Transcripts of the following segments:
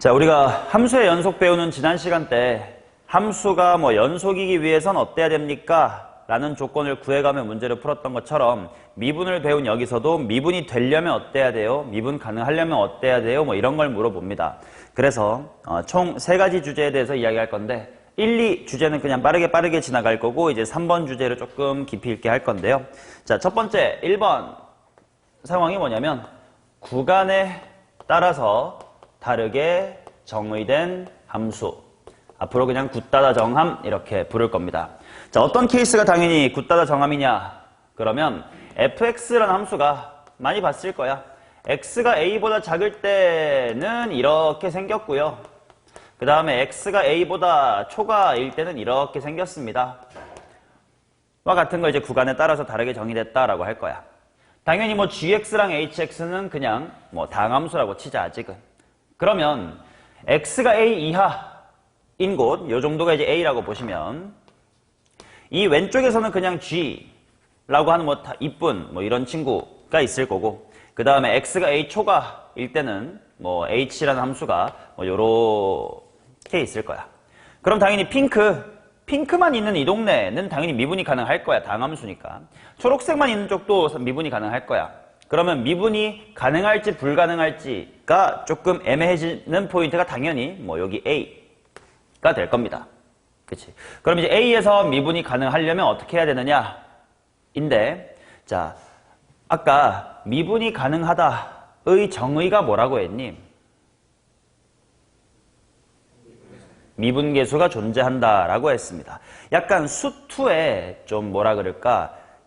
자, 우리가 함수의 연속 배우는 지난 시간 때 함수가 연속이기 위해선 어때야 됩니까? 라는 조건을 구해가며 문제를 풀었던 것처럼 미분을 배운 여기서도 미분이 되려면 어때야 돼요? 미분 가능하려면 어때야 돼요? 이런 걸 물어봅니다. 그래서 총 3가지 주제에 대해서 이야기할 건데 1, 2 주제는 그냥 빠르게 지나갈 거고 이제 3번 주제를 조금 깊이 있게 할 건데요. 자, 첫 번째 1번 상황이 뭐냐면 구간에 따라서 다르게 정의된 함수. 앞으로 그냥 굿다다 정함 이렇게 부를 겁니다. 자, 어떤 케이스가 당연히 굿다다 정함이냐? 그러면 fx라는 함수가 많이 봤을 거야. x가 a보다 작을 때는 이렇게 생겼고요. 그 다음에 x가 a보다 초과일 때는 이렇게 생겼습니다. 와 같은 거 이제 구간에 따라서 다르게 정의됐다라고 할 거야. 당연히 gx랑 hx는 그냥 당함수라고 치자 아직은. 그러면 x가 a 이하인 곳, 요 정도가 이제 a라고 보시면 이 왼쪽에서는 그냥 g라고 하는 이쁜 이런 친구가 있을 거고, 그 다음에 x가 a 초과일 때는 h라는 함수가 요렇게 있을 거야. 그럼 당연히 핑크만 있는 이 동네는 당연히 미분이 가능할 거야. 당함수니까. 초록색만 있는 쪽도 미분이 가능할 거야. 그러면 미분이 가능할지 불가능할지가 조금 애매해지는 포인트가 당연히 여기 A가 될 겁니다. 그치? 그럼 이제 A에서 미분이 가능하려면 어떻게 해야 되느냐? 인데, 자, 아까 미분이 가능하다의 정의가 뭐라고 했니? 미분계수가 존재한다라고 했습니다. 약간 수투의 좀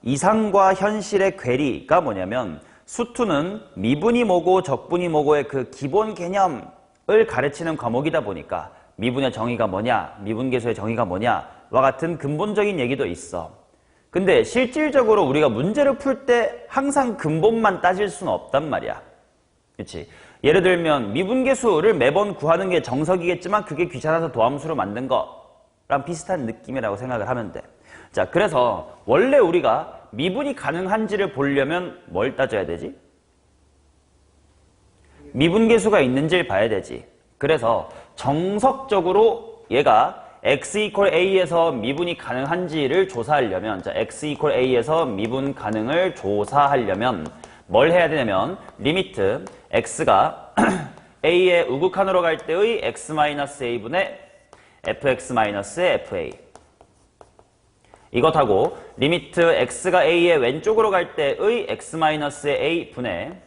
이상과 현실의 괴리가 뭐냐면 수투는 미분이 뭐고 적분이 뭐고의 그 기본 개념을 가르치는 과목이다 보니까 미분의 정의가 뭐냐, 미분계수의 정의가 뭐냐와 같은 근본적인 얘기도 있어. 근데 실질적으로 우리가 문제를 풀 때 항상 근본만 따질 수는 없단 말이야. 그치? 예를 들면 미분계수를 매번 구하는 게 정석이겠지만 그게 귀찮아서 도함수로 만든 거랑 비슷한 느낌이라고 생각을 하면 돼. 자, 그래서 원래 우리가 미분이 가능한지를 보려면 뭘 따져야 되지? 미분계수가 있는지를 봐야 되지. 그래서 정석적으로 얘가 x equal a에서 미분이 가능한지를 조사하려면, 자, x equal a에서 미분 가능을 조사하려면 뭘 해야 되냐면 리미트 x가 a의 우극한으로 갈 때의 x-a분의 fx-의 fa 이것하고 리미트 x가 a의 왼쪽으로 갈 때의 x-의 a분의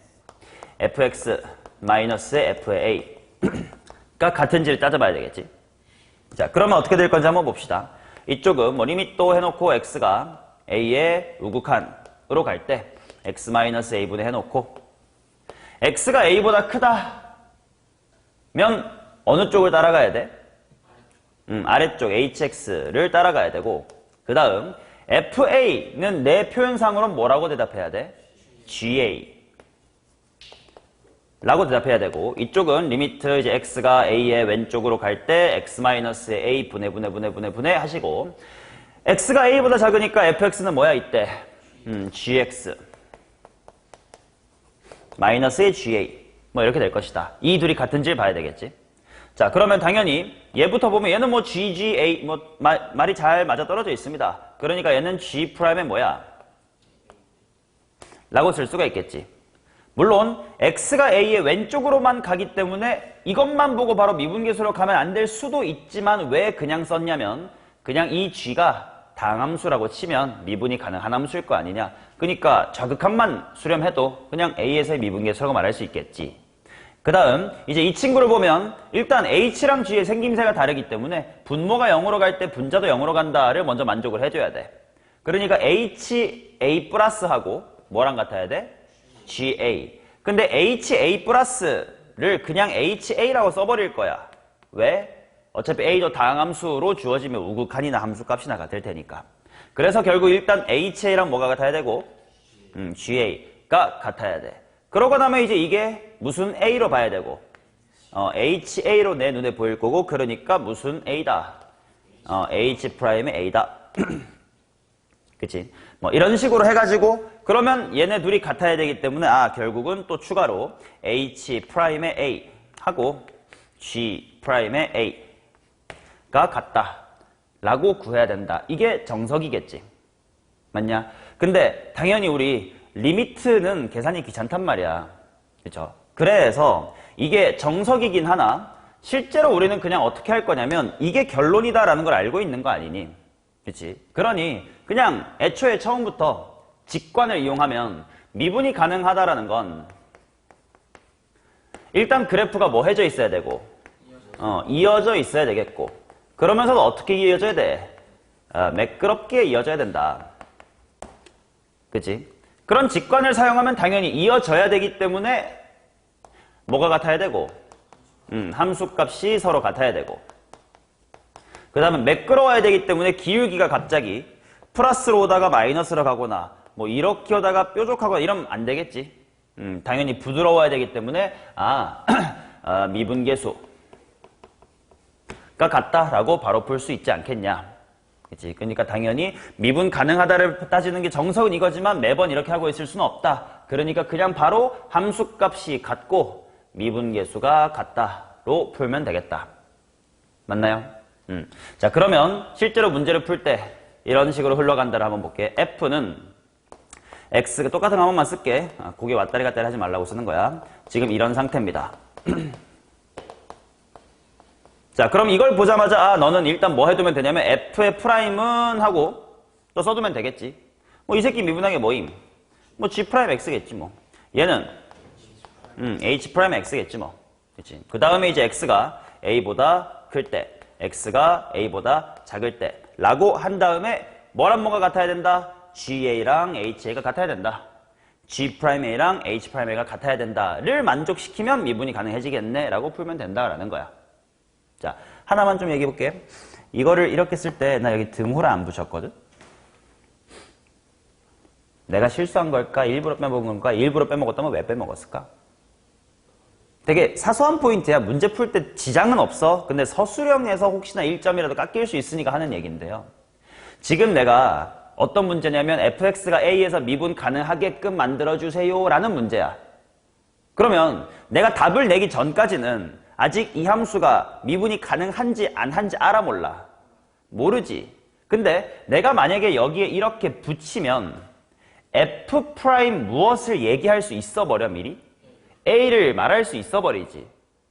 fx-의 fa가 같은지를 따져봐야 되겠지. 자, 그러면 어떻게 될 건지 한번 봅시다. 이쪽은 리미트도 해놓고 x가 a의 우극한으로 갈 때 x-a분의 해놓고 x가 a보다 크다면 어느 쪽을 따라가야 돼? 아래쪽 hx를 따라가야 되고, 그 다음 fa는 내 표현상으로는 뭐라고 대답해야 돼? ga 라고 대답해야 되고, 이쪽은 리미트 이제 x가 a의 왼쪽으로 갈 때 x-의 a 분의 하시고, x가 a보다 작으니까 fx는 뭐야 이때? gx 마이너스의 ga 이렇게 될 것이다. 이 둘이 같은지를 봐야 되겠지. 자, 그러면 당연히 얘부터 보면 얘는 gga 말이 잘 맞아떨어져 있습니다. 그러니까 얘는 g'의 뭐야? 라고 쓸 수가 있겠지. 물론 x가 a의 왼쪽으로만 가기 때문에 이것만 보고 바로 미분계수로 가면 안 될 수도 있지만 왜 그냥 썼냐면 그냥 이 g가 당함수라고 치면 미분이 가능한 함수일 거 아니냐. 그러니까 저극함만 수렴해도 그냥 a에서의 미분계수라고 말할 수 있겠지. 그 다음 이제 이 친구를 보면 일단 h랑 g의 생김새가 다르기 때문에 분모가 0으로 갈 때 분자도 0으로 간다를 먼저 만족을 해줘야 돼. 그러니까 ha 플러스하고 뭐랑 같아야 돼? ga. 근데 ha 플러스를 그냥 ha라고 써버릴 거야. 왜? 어차피 a도 다항함수로 주어지면 우극한이나 함수값이나 같을 테니까. 그래서 결국 일단 ha랑 뭐가 같아야 되고 ga가 같아야 돼. 그러고 나면 이제 이게 무슨 a로 봐야 되고 ha로 내 눈에 보일 거고, 그러니까 무슨 a다? h'의 a다. 그치? 이런 식으로 해가지고 그러면 얘네 둘이 같아야 되기 때문에 결국은 또 추가로 h'의 a 하고 G'의 A가 같다 라고 구해야 된다. 이게 정석이겠지. 맞냐? 근데 당연히 우리 리미트는 계산이 귀찮단 말이야. 그렇죠? 그래서 이게 정석이긴 하나 실제로 우리는 그냥 어떻게 할 거냐면 이게 결론이다라는 걸 알고 있는 거 아니니? 그렇지? 그러니 그냥 애초에 처음부터 직관을 이용하면 미분이 가능하다라는 건 일단 그래프가 뭐 해져 있어야 되고 이어져 있어야 되겠고 그러면서도 어떻게 이어져야 돼? 매끄럽게 이어져야 된다. 그치? 그런 직관을 사용하면 당연히 이어져야 되기 때문에 뭐가 같아야 되고 함수값이 서로 같아야 되고 그 다음에 매끄러워야 되기 때문에 기울기가 갑자기 플러스로 오다가 마이너스로 가거나 뭐 이렇게 오다가 뾰족하거나 이러면 안 되겠지. 당연히 부드러워야 되기 때문에 미분계수가 같다라고 바로 풀 수 있지 않겠냐. 그치? 그러니까 당연히 미분 가능하다를 따지는 게 정석은 이거지만 매번 이렇게 하고 있을 수는 없다. 그러니까 그냥 바로 함수값이 같고 미분계수가 같다로 풀면 되겠다. 맞나요? 자, 그러면 실제로 문제를 풀 때 이런 식으로 흘러간다를 한번 볼게. F는 X가 똑같은 거 한 번만 쓸게. 고개 왔다리 갔다리 하지 말라고 쓰는 거야. 지금 이런 상태입니다. 자, 그럼 이걸 보자마자 너는 일단 뭐 해두면 되냐면 F의 프라임은 하고 또 써두면 되겠지. 뭐 이 새끼 미분한 게 뭐임? 뭐 G 프라임 X겠지 뭐. 얘는 H 프라임 X겠지 뭐. 그치? 그 다음에 이제 X가 A보다 클 때, X가 A보다 작을 때 라고 한 다음에 뭐랑 뭐가 같아야 된다? GA랑 HA가 같아야 된다. G'A랑 H'A가 같아야 된다를 만족시키면 미분이 가능해지겠네 라고 풀면 된다라는 거야. 자, 하나만 좀 얘기해 볼게. 이거를 이렇게 쓸 때 나 여기 등호를 안 붙였거든? 내가 실수한 걸까? 일부러 빼먹은 걸까? 일부러 빼먹었다면 왜 빼먹었을까? 되게 사소한 포인트야. 문제 풀 때 지장은 없어. 근데 서술형에서 혹시나 1점이라도 깎일 수 있으니까 하는 얘기인데요. 지금 내가 어떤 문제냐면 fx가 a에서 미분 가능하게끔 만들어주세요 라는 문제야. 그러면 내가 답을 내기 전까지는 아직 이 함수가 미분이 가능한지 안 한지 알아 몰라. 모르지. 근데 내가 만약에 여기에 이렇게 붙이면 f 프라임 무엇을 얘기할 수 있어 버려 미리? a를 말할 수 있어 버리지.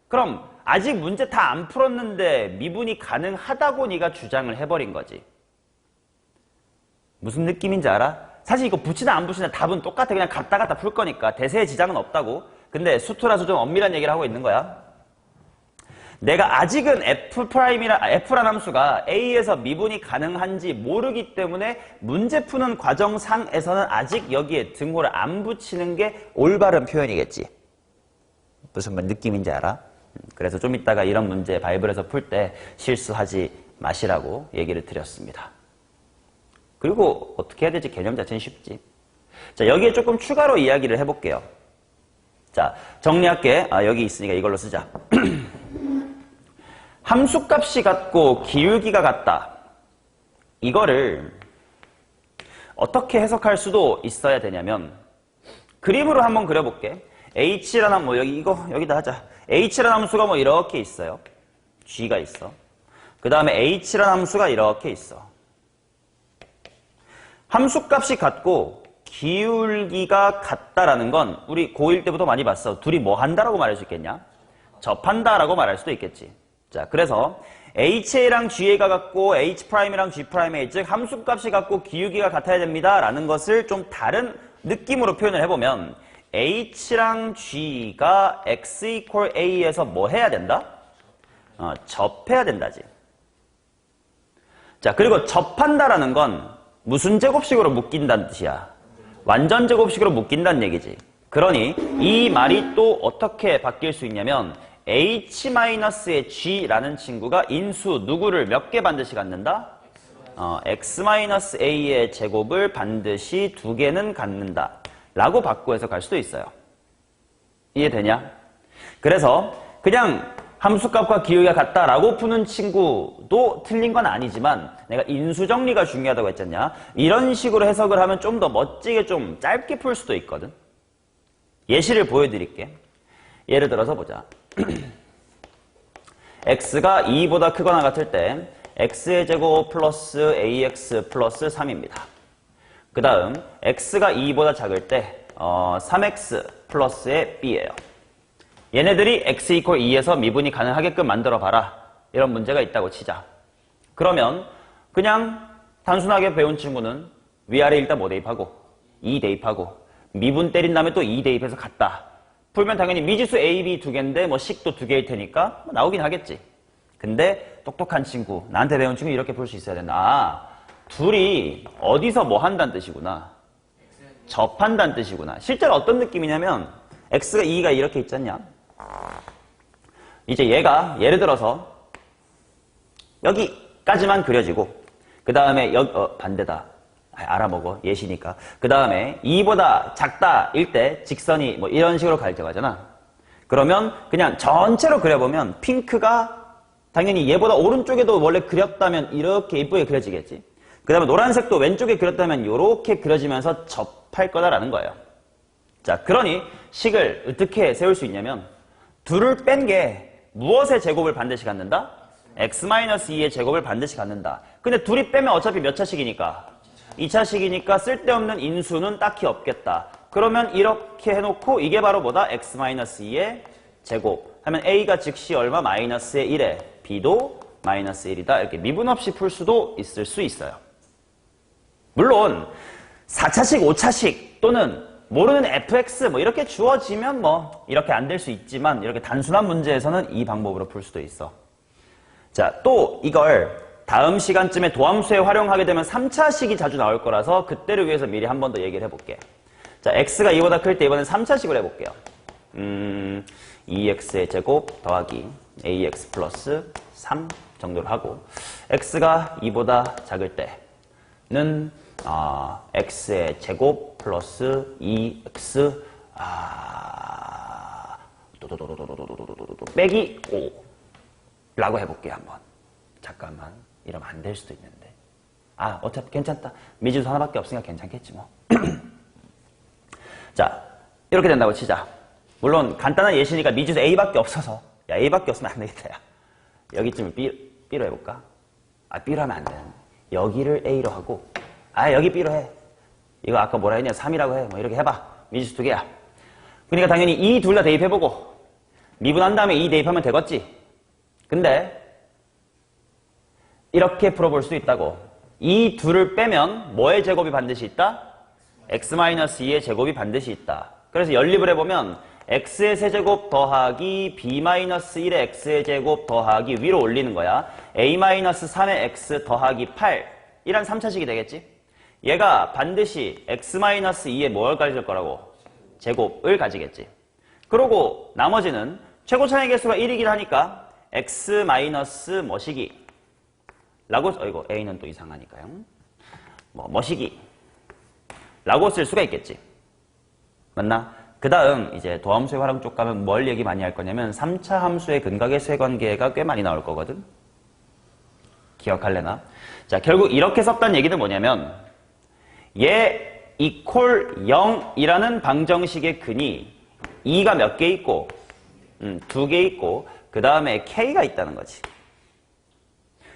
그럼 아직 문제 다 안 풀었는데 미분이 가능하다고 네가 주장을 해버린 거지. 무슨 느낌인지 알아? 사실 이거 붙이나 안 붙이나 답은 똑같아. 그냥 갔다 갔다 풀 거니까 대세에 지장은 없다고. 근데 수투라서 좀 엄밀한 얘기를 하고 있는 거야. 내가 아직은 F라는 함수가 A에서 미분이 가능한지 모르기 때문에 문제 푸는 과정상에서는 아직 여기에 등호를 안 붙이는 게 올바른 표현이겠지. 무슨 느낌인지 알아? 그래서 좀 이따가 이런 문제 바이블에서 풀 때 실수하지 마시라고 얘기를 드렸습니다. 그리고 어떻게 해야 될지 개념 자체는 쉽지. 자, 여기에 조금 추가로 이야기를 해볼게요. 자, 정리할게. 여기 있으니까 이걸로 쓰자. 함수값이 같고 기울기가 같다. 이거를 어떻게 해석할 수도 있어야 되냐면 그림으로 한번 그려볼게. H라는 뭐 여기다 하자. H라는 함수가 뭐 이렇게 있어요. G가 있어. 그 다음에 H라는 함수가 이렇게 있어. 함수값이 같고 기울기가 같다라는 건 우리 고1 때부터 많이 봤어. 둘이 뭐 한다라고 말할 수 있겠냐? 접한다라고 말할 수도 있겠지. 자, 그래서 HA랑 GA가 같고 H'이랑 G'A, 즉 함수값이 같고 기울기가 같아야 됩니다 라는 것을 좀 다른 느낌으로 표현을 해보면 H랑 G가 X equal A에서 뭐 해야 된다? 접해야 된다지. 자, 그리고 접한다라는 건 무슨 제곱식으로 묶인다는 뜻이야? 완전 제곱식으로 묶인다는 얘기지. 그러니 이 말이 또 어떻게 바뀔 수 있냐면 H-의 G라는 친구가 인수 누구를 몇 개 반드시 갖는다? X-A의 제곱을 반드시 2개는 갖는다 라고 바꿔 해석할 수도 있어요. 이해되냐? 그래서 그냥 함수값과 기울기가 같다라고 푸는 친구도 틀린 건 아니지만 내가 인수정리가 중요하다고 했잖냐? 이런 식으로 해석을 하면 좀 더 멋지게 좀 짧게 풀 수도 있거든. 예시를 보여드릴게. 예를 들어서 보자. x가 2보다 크거나 같을 때 x의 제곱 플러스 ax 플러스 3입니다. 그 다음 x가 2보다 작을 때 3x 플러스의 b예요. 얘네들이 x 이퀄 2에서 미분이 가능하게끔 만들어봐라. 이런 문제가 있다고 치자. 그러면 그냥 단순하게 배운 친구는 위아래 일단 뭐 대입하고 2 대입하고 미분 때린 다음에 또 2 대입해서 같다. 풀면 당연히 미지수 A, B 두 개인데 뭐 식도 두 개일 테니까 나오긴 하겠지. 근데 똑똑한 친구, 나한테 배운 친구 이렇게 풀 수 있어야 된다. 아, 둘이 어디서 뭐 한다는 뜻이구나. 접한다는 뜻이구나. 실제로 어떤 느낌이냐면 x가 2가 이렇게 있지 않냐? 이제 얘가 예를 들어서 여기까지만 그려지고 그 다음에 반대다. 알아먹어. 예시니까. 그 다음에 2보다 작다일 때 직선이 뭐 이런 식으로 갈등하잖아. 그러면 그냥 전체로 그려보면 핑크가 당연히 얘보다 오른쪽에도 원래 그렸다면 이렇게 예쁘게 그려지겠지. 그 다음에 노란색도 왼쪽에 그렸다면 이렇게 그려지면서 접할 거다라는 거예요. 자, 그러니 식을 어떻게 세울 수 있냐면 둘을 뺀 게 무엇의 제곱을 반드시 갖는다? x-2의 제곱을 반드시 갖는다. 근데 둘이 빼면 어차피 몇 차식이니까? 2차식이니까 쓸데없는 인수는 딱히 없겠다. 그러면 이렇게 해놓고 이게 바로 뭐다? x-2의 제곱 하면 a가 즉시 얼마? 마이너스의 1에 b도 마이너스 1이다. 이렇게 미분 없이 풀 수도 있을 수 있어요. 물론 4차식, 5차식 또는 모르는 fx 뭐 이렇게 주어지면 뭐 이렇게 안 될 수 있지만 이렇게 단순한 문제에서는 이 방법으로 풀 수도 있어. 자, 또 이걸 다음 시간쯤에 도함수에 활용하게 되면 3차식이 자주 나올 거라서 그때를 위해서 미리 한 번 더 얘기를 해볼게. 자, x가 2보다 클 때 이번엔 3차식을 해볼게요. 2x의 제곱 더하기 ax 플러스 3 정도로 하고 x가 2보다 작을 때는 x의 제곱 플러스 2x 빼기 5 라고 해볼게요. 한번. 잠깐만. 이러면 안 될 수도 있는데. 어차피 괜찮다. 미지수 하나밖에 없으니까 괜찮겠지 뭐. 자, 이렇게 된다고 치자. 물론 간단한 예시니까 미지수 A밖에 없어서 야, A밖에 없으면 안 되겠다. 야. 여기쯤을 B로 해볼까? B로 하면 안 되는. 여기를 A로 하고 여기 B로 해. 이거 아까 뭐라 했냐? 3이라고 해. 뭐 이렇게 해봐. 미지수 두 개야. 그러니까 당연히 이 둘 다 대입해보고 미분한 다음에 2 대입하면 되겠지. 근데 이렇게 풀어볼 수도 있다고. 이 둘을 빼면 뭐의 제곱이 반드시 있다? x-2의 제곱이 반드시 있다. 그래서 연립을 해보면 x의 세제곱 더하기 b-1의 x의 제곱 더하기 위로 올리는 거야. a-3의 x 더하기 8 이란 3차식이 되겠지? 얘가 반드시 x-2의 뭘 가질 거라고? 제곱을 가지겠지. 그러고 나머지는 최고 차이 개수가 1이긴 하니까 x- 뭐시기 라고 이거 a는 또 이상하니까요. 뭐시기 라고 쓸 수가 있겠지. 맞나? 그 다음 이제 도함수의 활용 쪽 가면 뭘 얘기 많이 할 거냐면 3차 함수의 근각의 세관계가 꽤 많이 나올 거거든. 기억할래나? 자, 결국 이렇게 썼다는 얘기는 뭐냐면 얘 이퀄 0이라는 방정식의 근이 2가 몇 개 있고 2개 있고 그 다음에 k가 있다는 거지.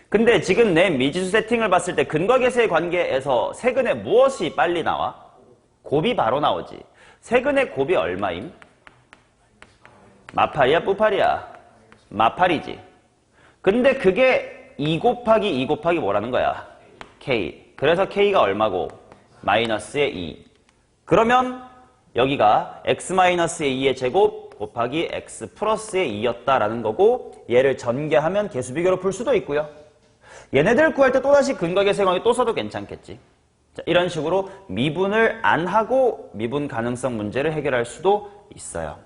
근데 지금 내 미지수 세팅을 봤을 때 근각의세 관계에서 세근의 무엇이 빨리 나와? 곱이 바로 나오지. 세근의 곱이 얼마임? 마팔이야 뿌팔이야? 마팔이지. 근데 그게 2 곱하기 2 곱하기 뭐라는 거야? k. 그래서 k가 얼마고? 마이너스의 2. 그러면 여기가 x-의 2의 제곱 곱하기 x 플러스의 2였다라는 거고 얘를 전개하면 개수비교로 풀 수도 있고요. 얘네들 구할 때 또다시 근각의 세관계 또 써도 괜찮겠지. 자, 이런 식으로 미분을 안 하고 미분 가능성 문제를 해결할 수도 있어요.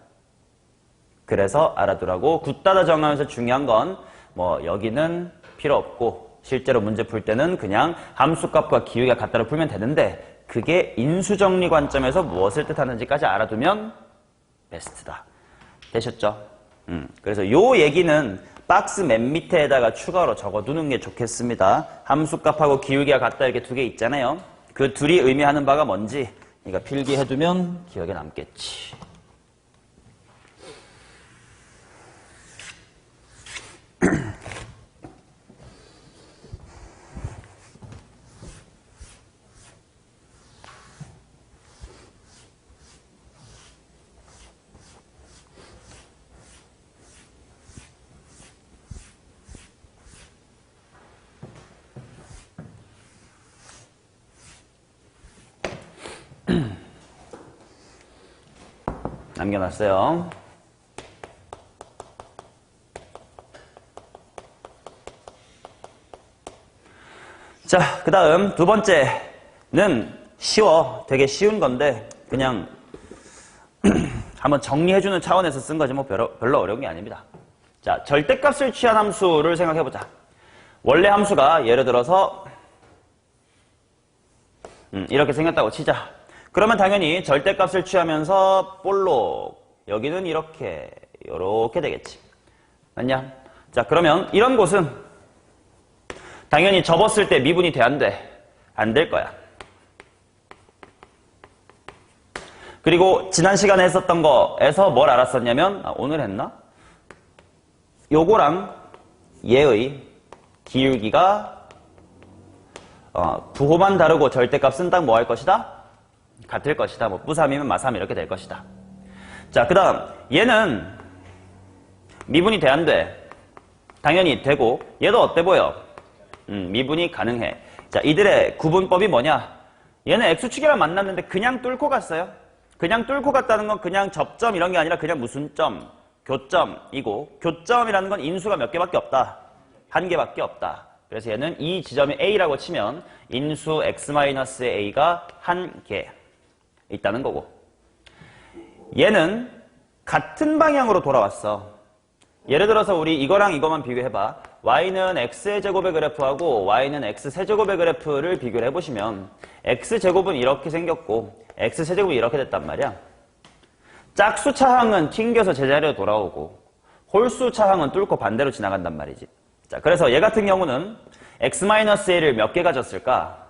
그래서 알아두라고. 굳다다 정하면서 중요한 건 뭐 여기는 필요 없고 실제로 문제 풀 때는 그냥 함수값과 기울기가 같다로 풀면 되는데 그게 인수정리 관점에서 무엇을 뜻하는지까지 알아두면 베스트다. 되셨죠? 그래서 요 얘기는 박스 맨 밑에다가 추가로 적어두는 게 좋겠습니다. 함수값하고 기울기가 같다 이렇게 두 개 있잖아요. 그 둘이 의미하는 바가 뭔지 그러니까 필기해두면 기억에 남겠지. 남겨놨어요. 자, 그 다음 두 번째는 쉬워. 되게 쉬운 건데 그냥 한번 정리해주는 차원에서 쓴 거지 뭐 별로 어려운 게 아닙니다. 자, 절대값을 취한 함수를 생각해보자. 원래 함수가 예를 들어서 이렇게 생겼다고 치자. 그러면 당연히 절대값을 취하면서 볼록 여기는 이렇게 되겠지. 맞냐? 자, 그러면 이런 곳은 당연히 접었을 때 미분이 돼, 안 돼? 안 될 거야. 그리고 지난 시간에 했었던 거에서 뭘 알았었냐면 오늘 했나? 요거랑 얘의 기울기가 부호만 다르고 절대값은 딱 뭐 할 것이다? 같을 것이다. 뭐 뿌삼이면 마삼 이렇게 될 것이다. 자, 그 다음 얘는 미분이 돼, 안 돼? 당연히 되고 얘도 어때 보여? 미분이 가능해. 자, 이들의 구분법이 뭐냐? 얘는 x축이랑 만났는데 그냥 뚫고 갔어요. 그냥 뚫고 갔다는 건 그냥 접점 이런 게 아니라 그냥 무슨 점? 교점이고 교점이라는 건 인수가 몇 개밖에 없다. 한 개밖에 없다. 그래서 얘는 이 지점이 A라고 치면 인수 x-A가 한 개 있다는 거고 얘는 같은 방향으로 돌아왔어. 예를 들어서 우리 이거랑 이거만 비교해봐. y는 x의 제곱의 그래프하고 y는 x세제곱의 그래프를 비교를 해보시면 x제곱은 이렇게 생겼고 x세제곱이 이렇게 됐단 말이야. 짝수 차항은 튕겨서 제자리로 돌아오고 홀수 차항은 뚫고 반대로 지나간단 말이지. 자, 그래서 얘 같은 경우는 x-a를 몇 개 가졌을까?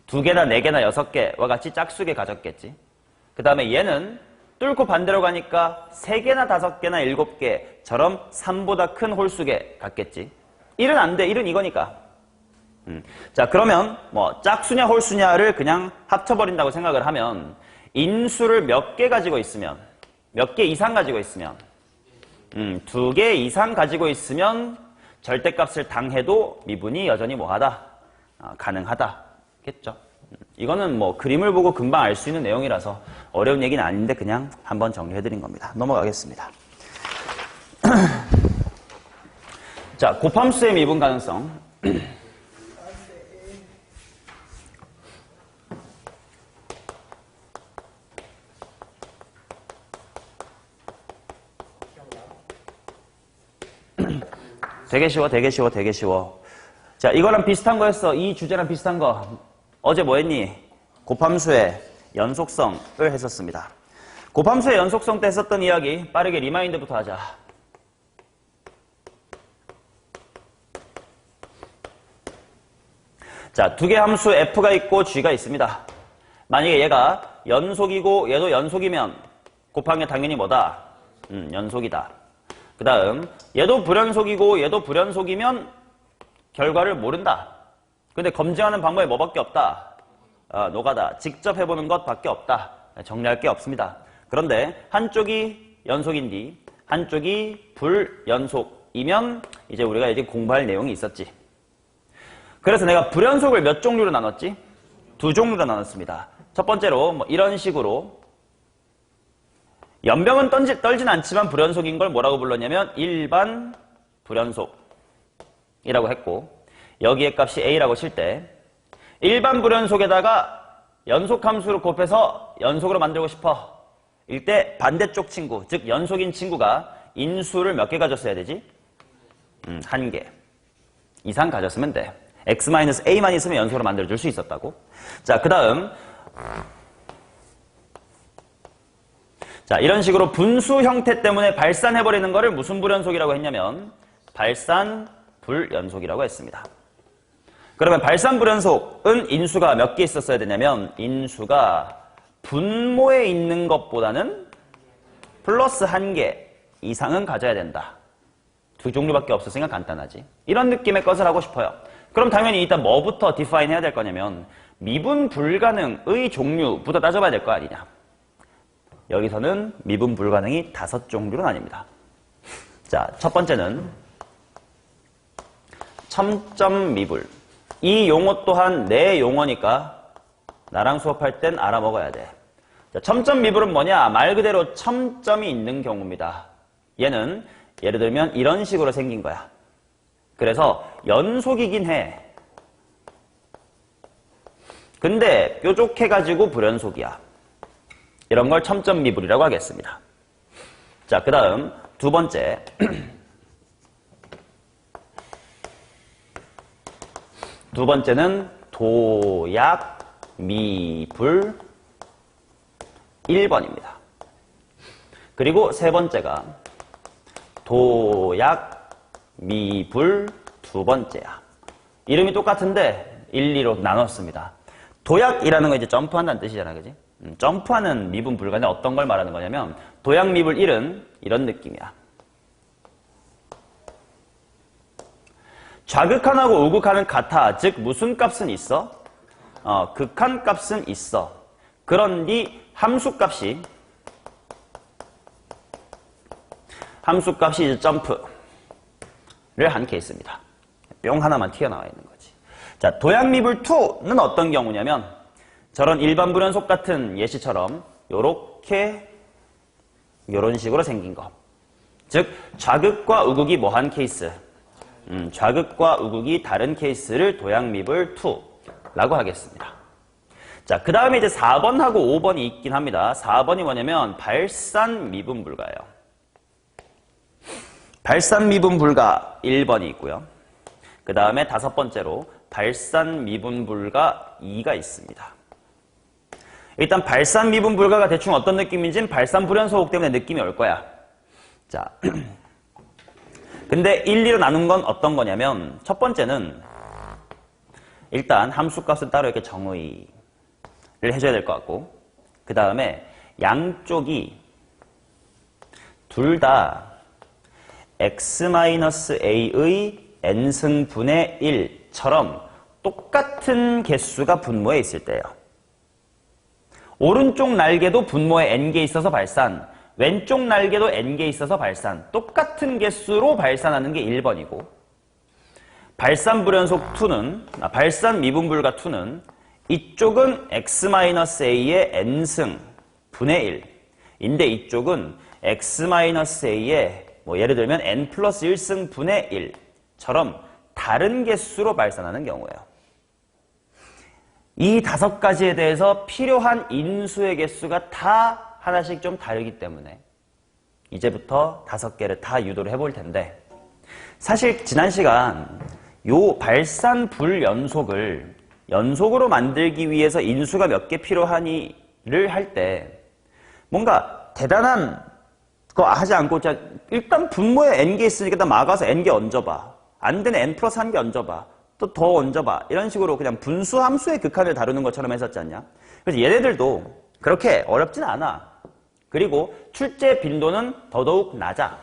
2개나 4개나 6개와 같이 짝수개 가졌겠지. 그 다음에 얘는 뚫고 반대로 가니까 3개나 5개나 7개처럼 3보다 큰 홀수개 같겠지. 1은 안 돼. 1은 이거니까. 자, 그러면 뭐 짝수냐 홀수냐를 그냥 합쳐버린다고 생각을 하면 인수를 몇 개 가지고 있으면 몇 개 이상 가지고 있으면 2개 이상 가지고 있으면 절대값을 당해도 미분이 여전히 뭐하다? 가능하다겠죠. 이거는 뭐 그림을 보고 금방 알 수 있는 내용이라서 어려운 얘기는 아닌데 그냥 한번 정리해드린 겁니다. 넘어가겠습니다. 자, 곱함수의 미분 가능성. 되게 쉬워. 자, 이거랑 비슷한 거였어. 이 주제랑 비슷한 거. 어제 뭐 했니? 곱함수의 연속성을 했었습니다. 곱함수의 연속성 때 했었던 이야기 빠르게 리마인드부터 하자. 자, 두 개 함수 f가 있고 g가 있습니다. 만약에 얘가 연속이고 얘도 연속이면 곱한 게 당연히 뭐다? 연속이다. 그 다음 얘도 불연속이고 얘도 불연속이면 결과를 모른다. 근데 검증하는 방법이 뭐밖에 없다? 노가다. 직접 해보는 것밖에 없다. 정리할 게 없습니다. 그런데 한쪽이 연속인디 한쪽이 불연속이면 이제 우리가 이제 공부할 내용이 있었지. 그래서 내가 불연속을 몇 종류로 나눴지? 2종류로 나눴습니다. 첫 번째로 뭐 이런 식으로 연병은 떨진 않지만 불연속인 걸 뭐라고 불렀냐면 일반 불연속이라고 했고 여기에 값이 A라고 칠 때 일반 불연속에다가 연속함수로 곱해서 연속으로 만들고 싶어. 이때 반대쪽 친구, 즉 연속인 친구가 인수를 몇 개 가졌어야 되지? 1개 이상 가졌으면 돼. x-a만 있으면 연속으로 만들어줄 수 있었다고. 자, 그 다음 자, 이런 식으로 분수 형태 때문에 발산해버리는 거를 무슨 불연속이라고 했냐면 발산 불연속이라고 했습니다. 그러면 발산 불연속은 인수가 몇 개 있었어야 되냐면 인수가 분모에 있는 것보다는 플러스 1개 이상은 가져야 된다. 2종류밖에 없었으니까 간단하지. 이런 느낌의 것을 하고 싶어요. 그럼 당연히 일단 뭐부터 디파인 해야 될 거냐면 미분 불가능의 종류부터 따져봐야 될 거 아니냐. 여기서는 미분 불가능이 5종류로 나뉩니다. 자, 첫 번째는 첨점 미분. 이 용어 또한 내 용어니까 나랑 수업할 땐 알아먹어야 돼. 자, 첨점 미분은 뭐냐? 말 그대로 첨점이 있는 경우입니다. 얘는 예를 들면 이런 식으로 생긴 거야. 그래서 연속이긴 해. 근데 뾰족해가지고 불연속이야. 이런 걸 첨점 미분이라고 하겠습니다. 자, 그 다음 두 번째. 두 번째는 도약 미불 1번입니다. 그리고 세 번째가 도약 미불 두 번째야. 이름이 똑같은데 1, 2로 나눴습니다. 도약이라는 거 이제 점프한다는 뜻이잖아, 그지? 점프하는 미분 불가는 어떤 걸 말하는 거냐면 도약 미불 1은 이런 느낌이야. 좌극한하고 우극한은 같아. 즉 무슨 값은 있어? 극한 값은 있어. 그런데 함수값이 이제 점프를 한 케이스입니다. 뿅 하나만 튀어나와 있는 거지. 자, 도약미불 2는 어떤 경우냐면 저런 일반 불연속 같은 예시처럼 요렇게 요런 식으로 생긴 거. 즉 좌극과 우극이 뭐한 케이스? 좌극과 우극이 다른 케이스를 도약미불 2라고 하겠습니다. 자, 그 다음에 이제 4번하고 5번이 있긴 합니다. 4번이 뭐냐면 발산 미분 불가예요. 발산 미분 불가 1번이 있고요. 그 다음에 다섯 번째로 발산 미분 불가 2가 있습니다. 일단 발산 미분 불가가 대충 어떤 느낌인지는 발산 불연소극 때문에 느낌이 올 거야. 자, 근데 1, 2로 나눈 건 어떤 거냐면 첫 번째는 일단 함수값은 따로 이렇게 정의를 해줘야 될 것 같고, 그 다음에 양쪽이 둘 다 x-a의 n승분의 1처럼 똑같은 개수가 분모에 있을 때예요. 오른쪽 날개도 분모에 n개 있어서 발산, 왼쪽 날개도 n개 있어서 발산, 똑같은 개수로 발산하는 게 1번이고, 발산 불연속 2는, 발산 미분불가 2는 이쪽은 x-a의 n승 분의 1인데 이쪽은 x-a의 뭐 예를 들면 n 플러스 1승 분의 1처럼 다른 개수로 발산하는 경우예요. 이 다섯 가지에 대해서 필요한 인수의 개수가 다 하나씩 좀 다르기 때문에 이제부터 다섯 개를 다 유도를 해볼 텐데, 사실 지난 시간 요 발산 불연속을 연속으로 만들기 위해서 인수가 몇 개 필요하니를 할 때 뭔가 대단한 거 하지 않고 일단 분모에 n개 있으니까 일단 막아서 n개 얹어봐. 안 되는 n 플러스 1개 얹어봐. 또 더 얹어봐. 이런 식으로 그냥 분수 함수의 극한을 다루는 것처럼 했었지 않냐? 그래서 얘네들도 그렇게 어렵진 않아. 그리고 출제 빈도는 더더욱 낮아.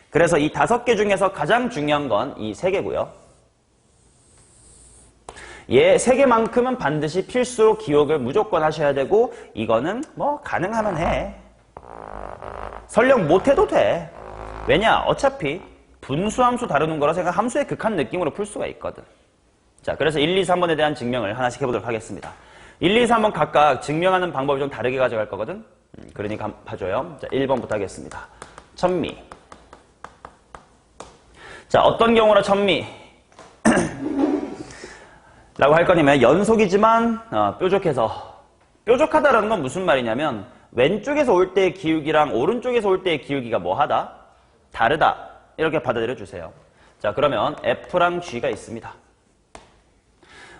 그래서 이 다섯 개 중에서 가장 중요한 건 이 세 개고요. 얘 세 개만큼은 반드시 필수로 기억을 무조건 하셔야 되고, 이거는 뭐 가능하면 해. 설령 못해도 돼. 왜냐? 어차피 분수함수 다루는 거라 생각 함수의 극한 느낌으로 풀 수가 있거든. 자, 그래서 1, 2, 3번에 대한 증명을 하나씩 해보도록 하겠습니다. 1, 2, 3번 각각 증명하는 방법을 좀 다르게 가져갈 거거든. 그러니까 봐줘요. 자, 1번부터 하겠습니다. 천미. 자, 어떤 경우라 천미? 라고 할 거냐면 연속이지만 뾰족해서. 뾰족하다라는 건 무슨 말이냐면 왼쪽에서 올 때의 기울기랑 오른쪽에서 올 때의 기울기가 뭐하다? 다르다. 이렇게 받아들여 주세요. 자, 그러면 F랑 G가 있습니다.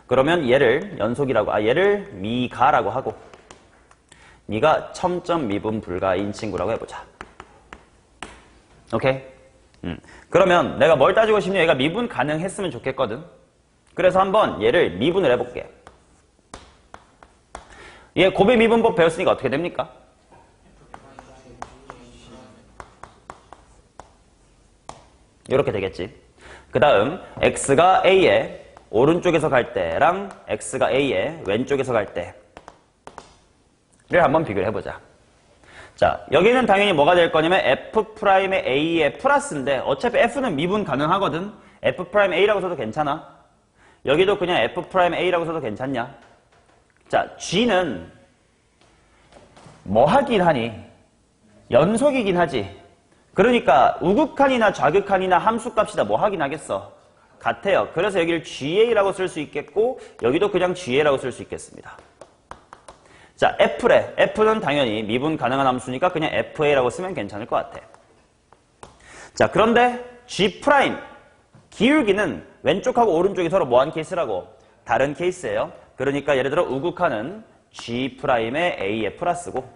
그러면 얘를 연속이라고, 얘를 미가라고 하고, 미가 첨점 미분 불가인 친구라고 해보자. 오케이? 그러면 내가 뭘 따지고 싶냐? 얘가 미분 가능했으면 좋겠거든. 그래서 한번 얘를 미분을 해볼게. 얘 곱의 미분법 배웠으니까 어떻게 됩니까? 이렇게 되겠지. 그 다음 x가 a의 오른쪽에서 갈 때랑 x가 a의 왼쪽에서 갈 때를 한번 비교를 해보자. 자, 여기는 당연히 뭐가 될 거냐면 f'의 a의 플러스인데 어차피 f는 미분 가능하거든. f'A라고 써도 괜찮아. 여기도 그냥 f'A라고 써도 괜찮냐? 자, G는 뭐 하긴 하니? 연속이긴 하지. 그러니까 우극한이나 좌극한이나 함수값이 다 뭐 하긴 하겠어? 같아요. 그래서 여기를 GA라고 쓸 수 있겠고 여기도 그냥 GA라고 쓸 수 있겠습니다. 자, F래. F는 당연히 미분 가능한 함수니까 그냥 FA라고 쓰면 괜찮을 것 같아. 자, 그런데 G', 기울기는 왼쪽하고 오른쪽이 서로 뭐한 케이스라고? 다른 케이스예요. 그러니까 예를 들어 우극한은 G'의 A의 플러스고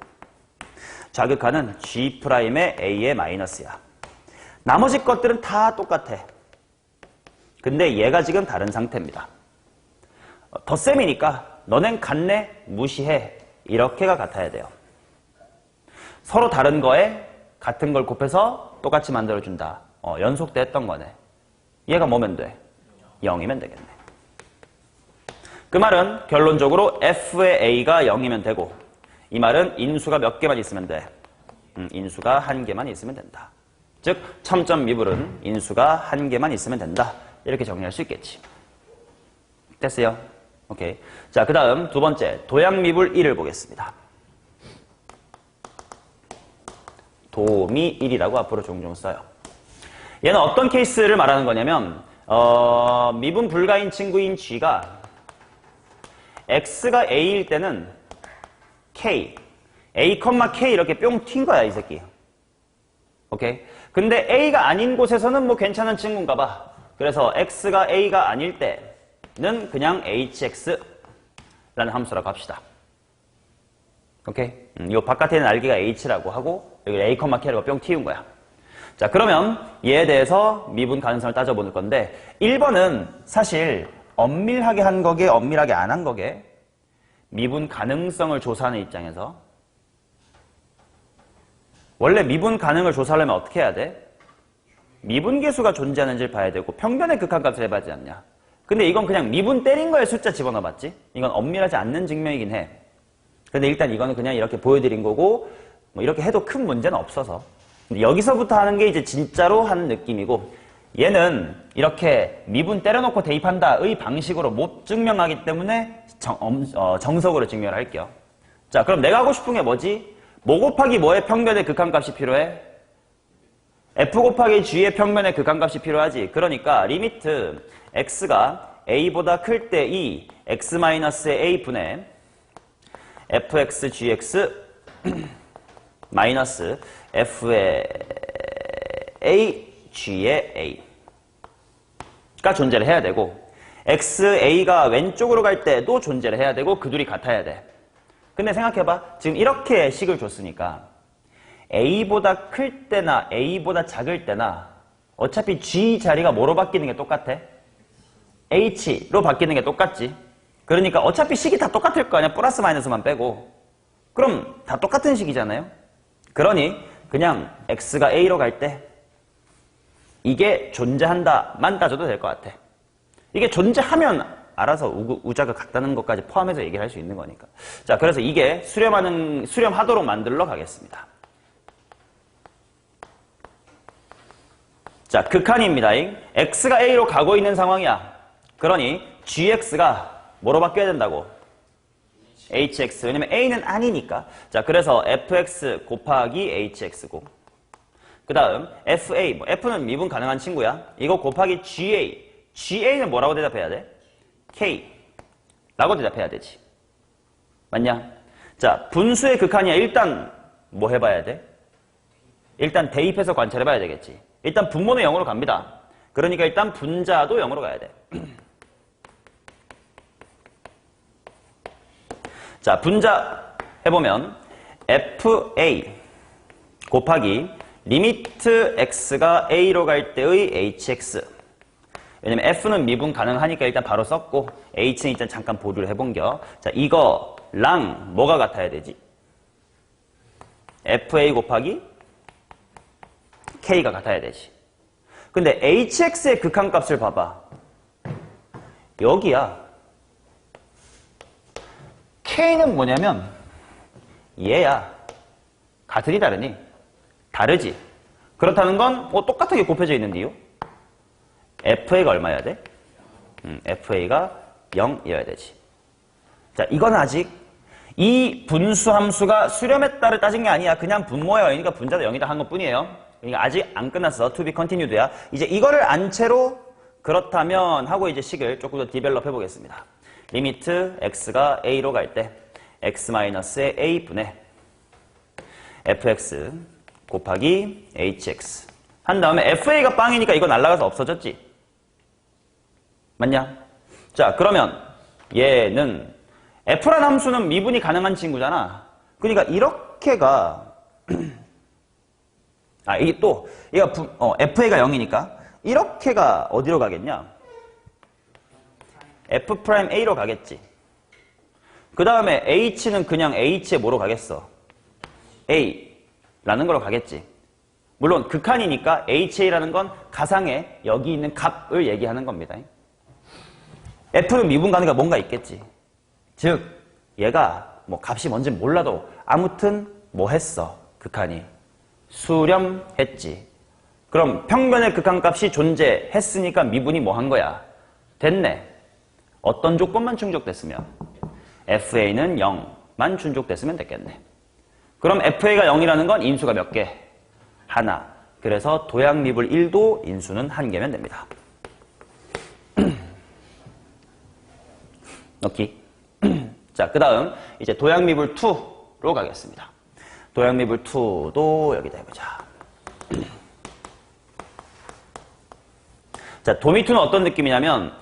좌극한은 G'의 A의 마이너스야. 나머지 것들은 다 똑같아. 근데 얘가 지금 다른 상태입니다. 덧셈이니까 너넨 같네? 무시해. 이렇게가 같아야 돼요. 서로 다른 거에 같은 걸 곱해서 똑같이 만들어준다. 연속 때 했던 거네. 얘가 뭐면 돼? 0이면 되겠네. 그 말은 결론적으로 F의 A가 0이면 되고 이 말은 인수가 몇 개만 있으면 돼? 인수가 한 개만 있으면 된다. 즉 첨점 미분은 인수가 한 개만 있으면 된다. 이렇게 정리할 수 있겠지. 됐어요? 오케이. 자, 그 다음 두 번째 도약미분 1을 보겠습니다. 도미 1이라고 앞으로 종종 써요. 얘는 어떤 케이스를 말하는 거냐면 미분 불가인 친구인 G가 X가 A일 때는 K, A, K 이렇게 뿅 튄 거야, 이 새끼. 오케이? 근데 A가 아닌 곳에서는 뭐 괜찮은 친구인가 봐. 그래서 X가 A가 아닐 때는 그냥 HX라는 함수라고 합시다. 오케이? 이 바깥에 있는 알기가 H라고 하고 여기 A, K라고 뿅 튀운 거야. 자, 그러면 얘에 대해서 미분 가능성을 따져볼 건데 1번은 사실 엄밀하게 한 거게 엄밀하게 안 한 거게 미분 가능성을 조사하는 입장에서 원래 미분 가능을 조사하려면 어떻게 해야 돼? 미분계수가 존재하는지를 봐야 되고 평면의 극한값을 해봐야 하지 않냐. 근데 이건 그냥 미분 때린 거에 숫자 집어넣어봤지? 이건 엄밀하지 않는 증명이긴 해. 근데 일단 이거는 그냥 이렇게 보여드린 거고 뭐 이렇게 해도 큰 문제는 없어서 근데 여기서부터 하는 게 이제 진짜로 하는 느낌이고 얘는 이렇게 미분 때려놓고 대입한다의 방식으로 못 증명하기 때문에 정석으로 증명을 할게요. 자, 그럼 내가 하고 싶은 게 뭐지? 뭐 곱하기 뭐의 평면의 극한값이 필요해? F 곱하기 G의 평면의 극한값이 필요하지. 그러니까 리미트 x가 a보다 클 때 이 x-의 a분의 fx, gx 마이너스 f의 a, g의 a가 존재를 해야 되고 x, a가 왼쪽으로 갈 때도 존재를 해야 되고 그 둘이 같아야 돼. 근데 생각해봐. 지금 이렇게 식을 줬으니까 a보다 클 때나 a보다 작을 때나 어차피 g 자리가 뭐로 바뀌는 게 똑같아? h로 바뀌는 게 똑같지. 그러니까 어차피 식이 다 똑같을 거 아니야. 플러스 마이너스만 빼고. 그럼 다 똑같은 식이잖아요. 그러니 그냥 x가 a로 갈 때 이게 존재한다만 따져도 될 것 같아. 이게 존재하면 알아서 우자가 같다는 것까지 포함해서 얘기를 할 수 있는 거니까. 자, 그래서 이게 수렴하도록 만들러 가겠습니다. 자, 극한입니다. x가 a로 가고 있는 상황이야. 그러니 gx가 뭐로 바뀌어야 된다고? hx. 왜냐면 a는 아니니까. 자, 그래서 fx 곱하기 hx고 그 다음 fa, f는 미분 가능한 친구야. 이거 곱하기 ga. ga는 뭐라고 대답해야 돼? k 라고 대답해야 되지. 맞냐? 자, 분수의 극한이야. 일단 뭐 해봐야 돼? 일단 대입해서 관찰해봐야 되겠지. 일단 분모는 0으로 갑니다. 그러니까 일단 분자도 0으로 가야 돼. 자, 분자 해보면 fa 곱하기 리미트 x가 a로 갈 때의 hx. 왜냐면 f는 미분 가능하니까 일단 바로 썼고 h는 일단 잠깐 보류를 해본겨. 자, 이거랑 뭐가 같아야 되지? fa 곱하기 k가 같아야 되지. 근데 hx의 극한값을 봐봐. 여기야. k는 뭐냐면 얘야. 같으니 다르니? 다르지. 그렇다는 건 똑같하게 곱해져 있는데요. fa가 얼마여야 돼? fa가 0이어야 되지. 자, 이건 아직 이 분수 함수가 수렴했다를 따진 게 아니야. 그냥 분모의 0이니까 분자도 0이다 한 것뿐이에요. 그러니까 아직 안 끝났어. to be continued야. 이제 이거를 안채로 그렇다면 하고 이제 식을 조금 더 디벨롭 해보겠습니다. 리미트 x가 a로 갈 때 x-의 a분의 fx 곱하기 hx 한 다음에 fa가 빵이니까 이거 날아가서 없어졌지. 맞냐? 자, 그러면 얘는 f라는 함수는 미분이 가능한 친구잖아. 그러니까 이렇게가 이게 또 얘가 fa가 0이니까 이렇게가 어디로 가겠냐? f'a로 가겠지. 그 다음에 h는 그냥 h에 뭐로 가겠어? a라는 걸로 가겠지. 물론 극한이니까 ha라는 건 가상의 여기 있는 값을 얘기하는 겁니다. f는 미분 가능가 뭔가 있겠지. 즉 얘가 뭐 값이 뭔지 몰라도 아무튼 뭐 했어? 극한이 수렴했지. 그럼 평면의 극한값이 존재했으니까 미분이 뭐 한 거야? 됐네. 어떤 조건만 충족됐으면 fa는 0만 충족됐으면 됐겠네. 그럼 fa가 0이라는 건 인수가 몇 개? 하나. 그래서 도약미분 1도 인수는 1개면 됩니다. 넣기. 자, 그 다음 이제 도약미분 2로 가겠습니다. 도약미분 2도 여기다 해보자. 자, 도미2는 어떤 느낌이냐면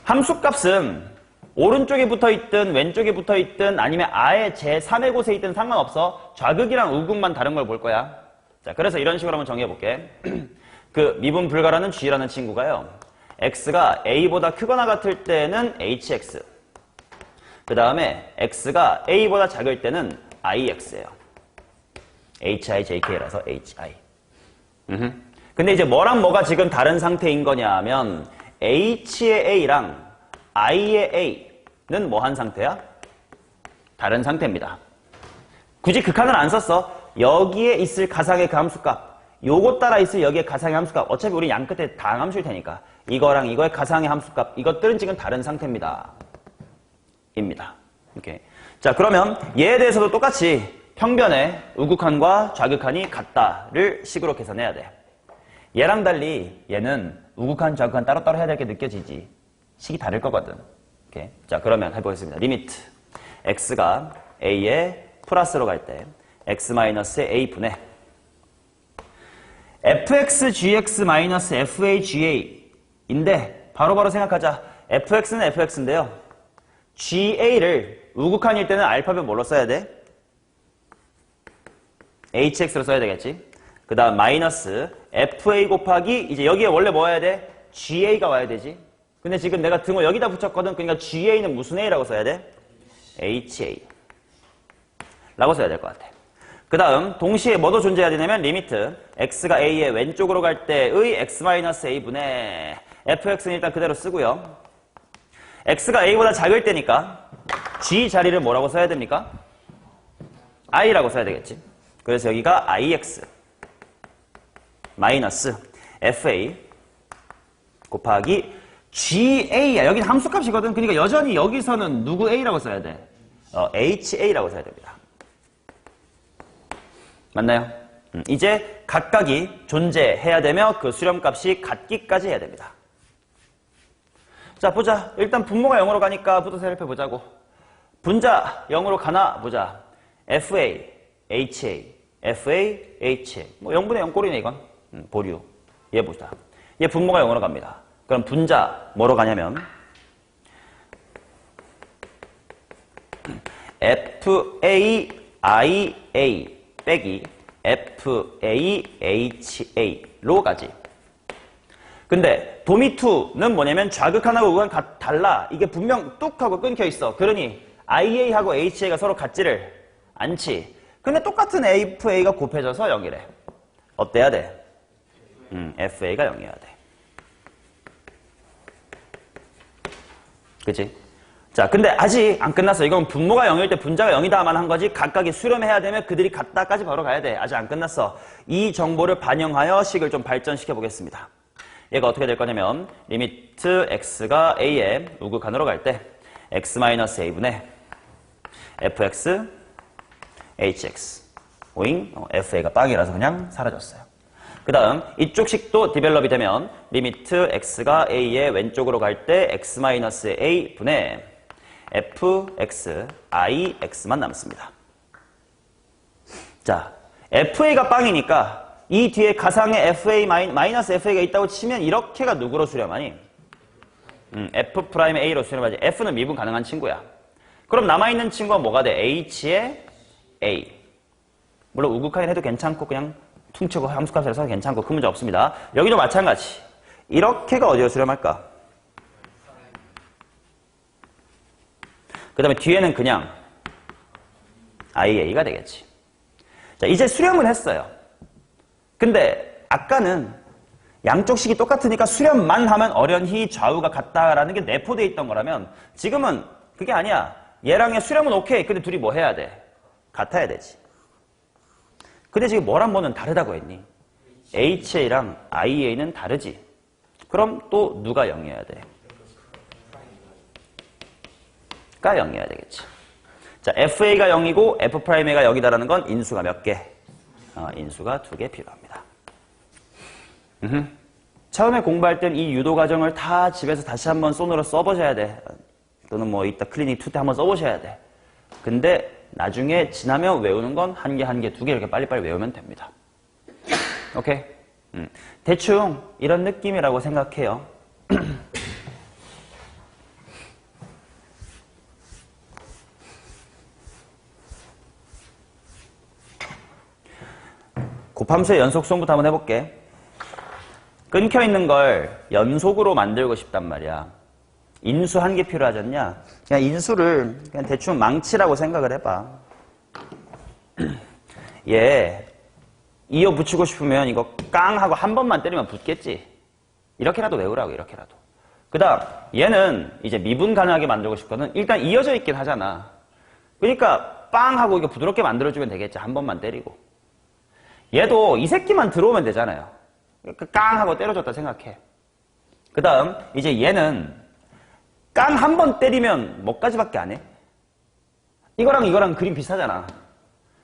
함수값은 오른쪽에 붙어있든 왼쪽에 붙어있든 아니면 아예 제3의 곳에 있든 상관없어. 좌극이랑 우극만 다른 걸 볼 거야. 자, 그래서 이런 식으로 한번 정해볼게. 그 미분 불가라는 g라는 친구가요. x가 a보다 크거나 같을 때는 hx. 그 다음에 x가 a보다 작을 때는 ix예요. hijk라서 hi. 근데 이제 뭐랑 뭐가 지금 다른 상태인 거냐면 h의 a랑 i의 a는 뭐 한 상태야? 다른 상태입니다. 굳이 극한을 안 썼어. 여기에 있을 가상의 그 함수값, 요거 따라 있을 여기에 가상의 함수값, 어차피 우리 양 끝에 다 함수일 테니까 이거랑 이거의 가상의 함수값, 이것들은 지금 다른 상태입니다. 입니다. 오케이. 자, 그러면 얘에 대해서도 똑같이 평변의 우극한과 좌극한이 같다를 식으로 계산해야 돼. 얘랑 달리 얘는 우극한, 좌극한 따로따로 해야 될 게 느껴지지. 식이 다를 거거든. 오케이. 자, 그러면 해보겠습니다. 리미트 x가 a에 플러스로 갈 때 x-의 a분의 fx gx fa ga인데 바로바로 생각하자. fx는 fx인데요. ga를 우극한일 때는 알파벳 뭘로 써야 돼? hx로 써야 되겠지. 그 다음 마이너스 fa 곱하기 이제 여기에 원래 뭐 해야 돼? ga가 와야 되지. 근데 지금 내가 등호 여기다 붙였거든. 그러니까 ga는 무슨 a라고 써야 돼? ha 라고 써야 될 것 같아. 그 다음 동시에 뭐도 존재해야 되냐면 리미트 x가 a의 왼쪽으로 갈 때의 x-a분의 fx는 일단 그대로 쓰고요. x가 a보다 작을 때니까 g 자리를 뭐라고 써야 됩니까? i라고 써야 되겠지. 그래서 여기가 ix 마이너스 fa 곱하기 ga야. 여기는 함수값이거든. 그러니까 여전히 여기서는 누구 a라고 써야 돼? ha라고 써야 됩니다. 맞나요? 이제 각각이 존재해야 되며 그 수렴값이 같기까지 해야 됩니다. 자, 보자. 일단 분모가 0으로 가니까 부터 살펴보자고. 분자 0으로 가나 보자. fa, ha, fa, ha. 뭐 0분의 0 꼴이네 이건. 보류. 얘 보자. 얘 분모가 0으로 갑니다. 그럼 분자 뭐로 가냐면 FAIA 빼기 FAHA로 가지. 근데 도미2는 뭐냐면 좌극한하고 우극한 달라. 이게 분명 뚝 하고 끊겨 있어. 그러니 IA하고 HA가 서로 같지를 않지. 근데 똑같은 FA가 곱해져서 0이래. 어때야 돼? FA가 0이어야 돼. 그치? 자, 근데 아직 안 끝났어. 이건 분모가 0일 때 분자가 0이다만 한 거지. 각각이 수렴해야 되면 그들이 같다까지 바로 가야 돼. 아직 안 끝났어. 이 정보를 반영하여 식을 좀 발전시켜 보겠습니다. 얘가 어떻게 될 거냐면 리미트 x가 a에 우극한으로 갈 때 x-a분의 fx, hx. 오잉? FA가 빵이라서 그냥 사라졌어요. 그 다음 이쪽 식도 디벨롭이 되면 리미트 x가 a의 왼쪽으로 갈 때 x-a 분의 fx, ix만 남습니다. 자, fa가 빵이니까 이 뒤에 가상의 fa 마이너스 fa가 있다고 치면 이렇게가 누구로 수렴하니? f'A로 수렴하지. f는 미분 가능한 친구야. 그럼 남아있는 친구가 뭐가 돼? h의 a. 물론 우극하긴 해도 괜찮고 그냥 퉁치고 함수값을 해서 괜찮고 큰 문제 없습니다. 여기도 마찬가지. 이렇게가 어디로 수렴할까? 그 다음에 뒤에는 그냥 ia가 되겠지. 자, 이제 수렴은 했어요. 근데 아까는 양쪽 식이 똑같으니까 수렴만 하면 어련히 좌우가 같다라는 게 내포되어 있던 거라면 지금은 그게 아니야. 얘랑의 수렴은 오케이. 근데 둘이 뭐 해야 돼? 같아야 되지. 근데 지금 뭐랑 뭐는 다르다고 했니? HA랑 IA는 다르지. 그럼 또 누가 0이어야 돼? 가 0이어야 되겠지. 자, FA가 0이고 F'A가 0이다라는 건 인수가 몇 개? 인수가 2개 필요합니다. 처음에 공부할 땐 이 유도 과정을 다 집에서 다시 한번 손으로 써보셔야 돼. 또는 뭐 이따 클리닉 2 때 한번 써보셔야 돼. 근데 나중에 지나면 외우는 건 한 개, 한 개, 2개 이렇게 빨리빨리 외우면 됩니다. 오케이? 대충 이런 느낌이라고 생각해요. 곱함수의 연속성부터 한번 해볼게. 끊겨있는 걸 연속으로 만들고 싶단 말이야. 인수 한 개 필요하지 않냐? 그냥 인수를 그냥 대충 망치라고 생각을 해봐. 얘 이어 붙이고 싶으면 이거 깡 하고 한 번만 때리면 붙겠지. 이렇게라도 외우라고, 이렇게라도. 그 다음 얘는 이제 미분 가능하게 만들고 싶거든. 일단 이어져 있긴 하잖아. 그러니까 빵 하고 이거 부드럽게 만들어주면 되겠지. 한 번만 때리고. 얘도 이 새끼만 들어오면 되잖아요. 깡 하고 때려줬다 생각해. 그 다음 이제 얘는 깡 한 번 때리면 뭐까지밖에 안 해? 이거랑 그림 비슷하잖아.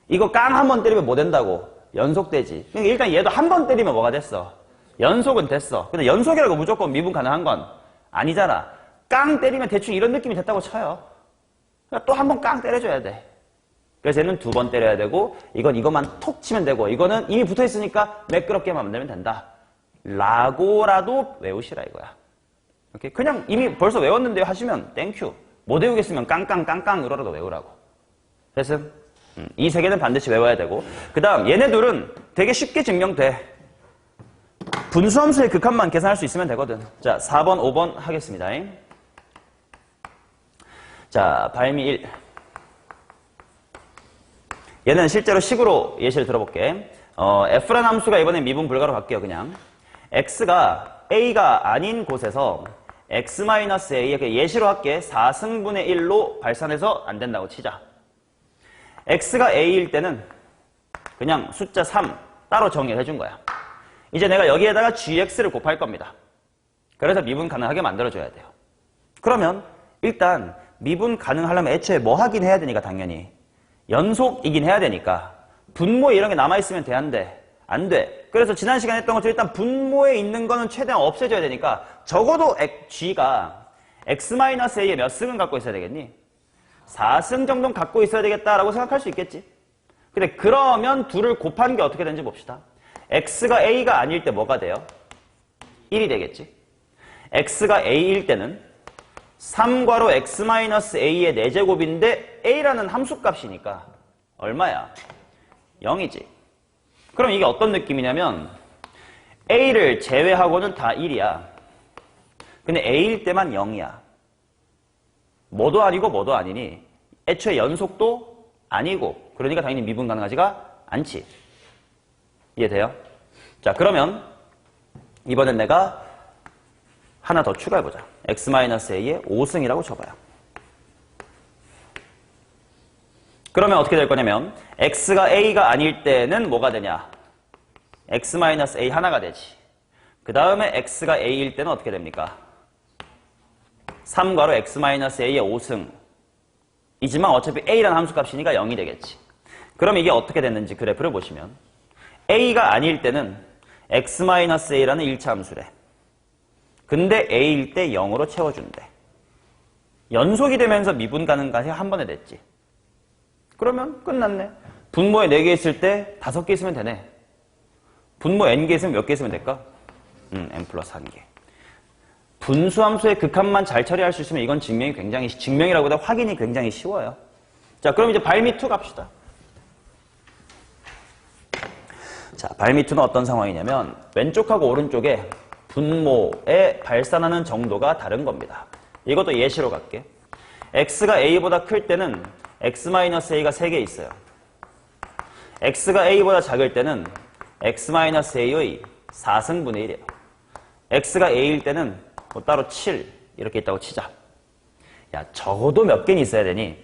이거 깡 한 번 때리면 뭐 된다고? 연속되지. 그러니까 일단 얘도 한 번 때리면 뭐가 됐어? 연속은 됐어. 근데 연속이라고 무조건 미분 가능한 건 아니잖아. 깡 때리면 대충 이런 느낌이 됐다고 쳐요. 그러니까 또 한 번 깡 때려줘야 돼. 그래서 얘는 2번 때려야 되고 이건 이것만 톡 치면 되고 이거는 이미 붙어있으니까 매끄럽게만 만들면 된다. 라고라도 외우시라 이거야. 이렇게 그냥 이미 벌써 외웠는데요 하시면 땡큐. 못 외우겠으면 깡깡깡깡으로라도 외우라고. 그래서 이 세 개는 반드시 외워야 되고 그 다음 얘네들은 되게 쉽게 증명돼. 분수함수의 극한만 계산할 수 있으면 되거든. 자, 4번, 5번 하겠습니다. 자, 발미 1. 얘는 실제로 식으로 예시를 들어볼게. F라는 함수가 이번엔 미분 불가로 갈게요, 그냥. X가 A가 아닌 곳에서 X-A에 예시로 할게. 4승분의 1로 발산해서 안 된다고 치자. X가 A일 때는 그냥 숫자 3 따로 정의를 해준 거야. 이제 내가 여기에다가 GX를 곱할 겁니다. 그래서 미분 가능하게 만들어줘야 돼요. 그러면 일단 미분 가능하려면 애초에 뭐 하긴 해야 되니까 당연히 연속이긴 해야 되니까 분모에 이런 게 남아있으면 돼, 안 돼? 안 돼. 그래서 지난 시간에 했던 것처럼 일단 분모에 있는 거는 최대한 없애줘야 되니까 적어도 G가 X-A의 몇 승은 갖고 있어야 되겠니? 4승 정도는 갖고 있어야 되겠다라고 생각할 수 있겠지. 근데 그러면 둘을 곱한 게 어떻게 되는지 봅시다. X가 A가 아닐 때 뭐가 돼요? 1이 되겠지. X가 A일 때는 3괄호 X-A의 4제곱인데 A라는 함수값이니까 얼마야? 0이지. 그럼 이게 어떤 느낌이냐면 A를 제외하고는 다 1이야. 근데 A일 때만 0이야. 뭐도 아니고 뭐도 아니니 애초에 연속도 아니고 그러니까 당연히 미분 가능하지가 않지. 이해돼요? 자, 그러면 이번엔 내가 하나 더 추가해보자. X-A의 5승이라고 쳐봐요. 그러면 어떻게 될 거냐면 X가 A가 아닐 때는 뭐가 되냐? X-A 하나가 되지. 그 다음에 X가 A일 때는 어떻게 됩니까? 3괄호 X-A의 5승 이지만 어차피 a라는 함수값이니까 0이 되겠지. 그럼 이게 어떻게 됐는지 그래프를 보시면 a가 아닐 때는 x-a라는 1차 함수래. 근데 a일 때 0으로 채워준대. 연속이 되면서 미분 가능까지 한 번에 됐지. 그러면 끝났네. 분모에 4개 있을 때 5개 있으면 되네. 분모 n개 있으면 몇 개 있으면 될까? n 플러스 1개. 분수함수의 극한만 잘 처리할 수 있으면 이건 증명이라고보다 확인이 굉장히 쉬워요. 자, 그럼 이제 발미2 갑시다. 자, 발미2는 어떤 상황이냐면 왼쪽하고 오른쪽에 분모에 발산하는 정도가 다른 겁니다. 이것도 예시로 갈게. x가 a보다 클 때는 x-a가 3개 있어요. x가 a보다 작을 때는 x-a의 4승분의 1이에요. x가 a일 때는 뭐 따로 7 이렇게 있다고 치자. 야, 적어도 몇 개는 있어야 되니?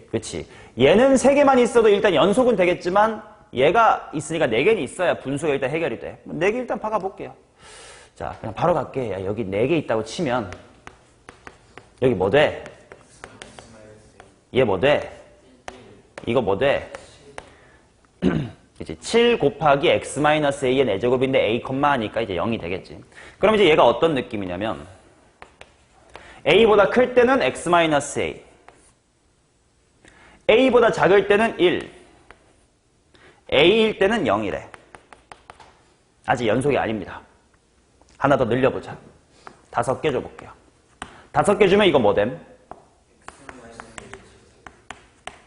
그렇지. 얘는 3개만 있어도 일단 연속은 되겠지만 얘가 있으니까 4개는 있어야 분수가 일단 해결이 돼. 4개 일단 박아볼게요. 자, 그냥 바로 갈게. 야, 여기 4개 있다고 치면 여기 뭐 돼? 얘 뭐 돼? 이거 뭐 돼? 이제 7 곱하기 x-a의 4제곱인데 a, 하니까 이제 0이 되겠지. 그럼 이제 얘가 어떤 느낌이냐면 a보다 클 때는 x-a, a보다 작을 때는 1, a일 때는 0이래. 아직 연속이 아닙니다. 하나 더 늘려보자. 5개 줘볼게요. 5개 주면 이거 뭐 됨?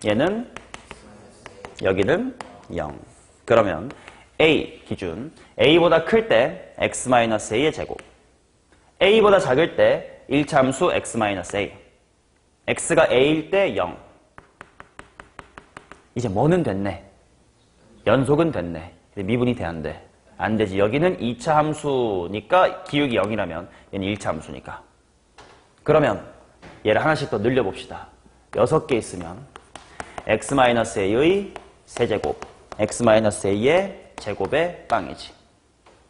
얘는 여기는 0. 그러면 a 기준 a보다 클 때 x-a의 제곱, a보다 작을 때 1차 함수 x-a, x가 a일 때 0. 이제 뭐는 됐네? 연속은 됐네. 미분이 돼, 안 돼? 안 되지. 여기는 2차 함수니까 기울기 0이라면 얘는 1차 함수니까. 그러면 얘를 하나씩 더 늘려봅시다. 6개 있으면 x-a의 세제곱, x-a의 제곱의 빵이지.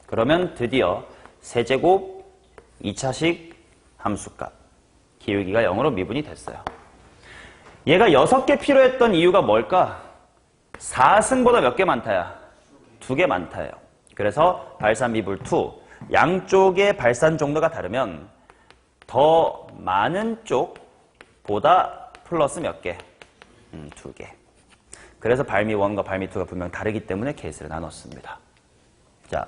그러면 드디어 세제곱 2차식 함수값 기울기가 0으로 미분이 됐어요. 얘가 6개 필요했던 이유가 뭘까? 4승보다 몇 개 많다야? 2개 많다예요. 그래서 발산 미분 2, 양쪽의 발산 정도가 다르면 더 많은 쪽보다 플러스 몇 개? 2개. 그래서 발미1과 발미2가 분명 다르기 때문에 케이스를 나눴습니다. 자,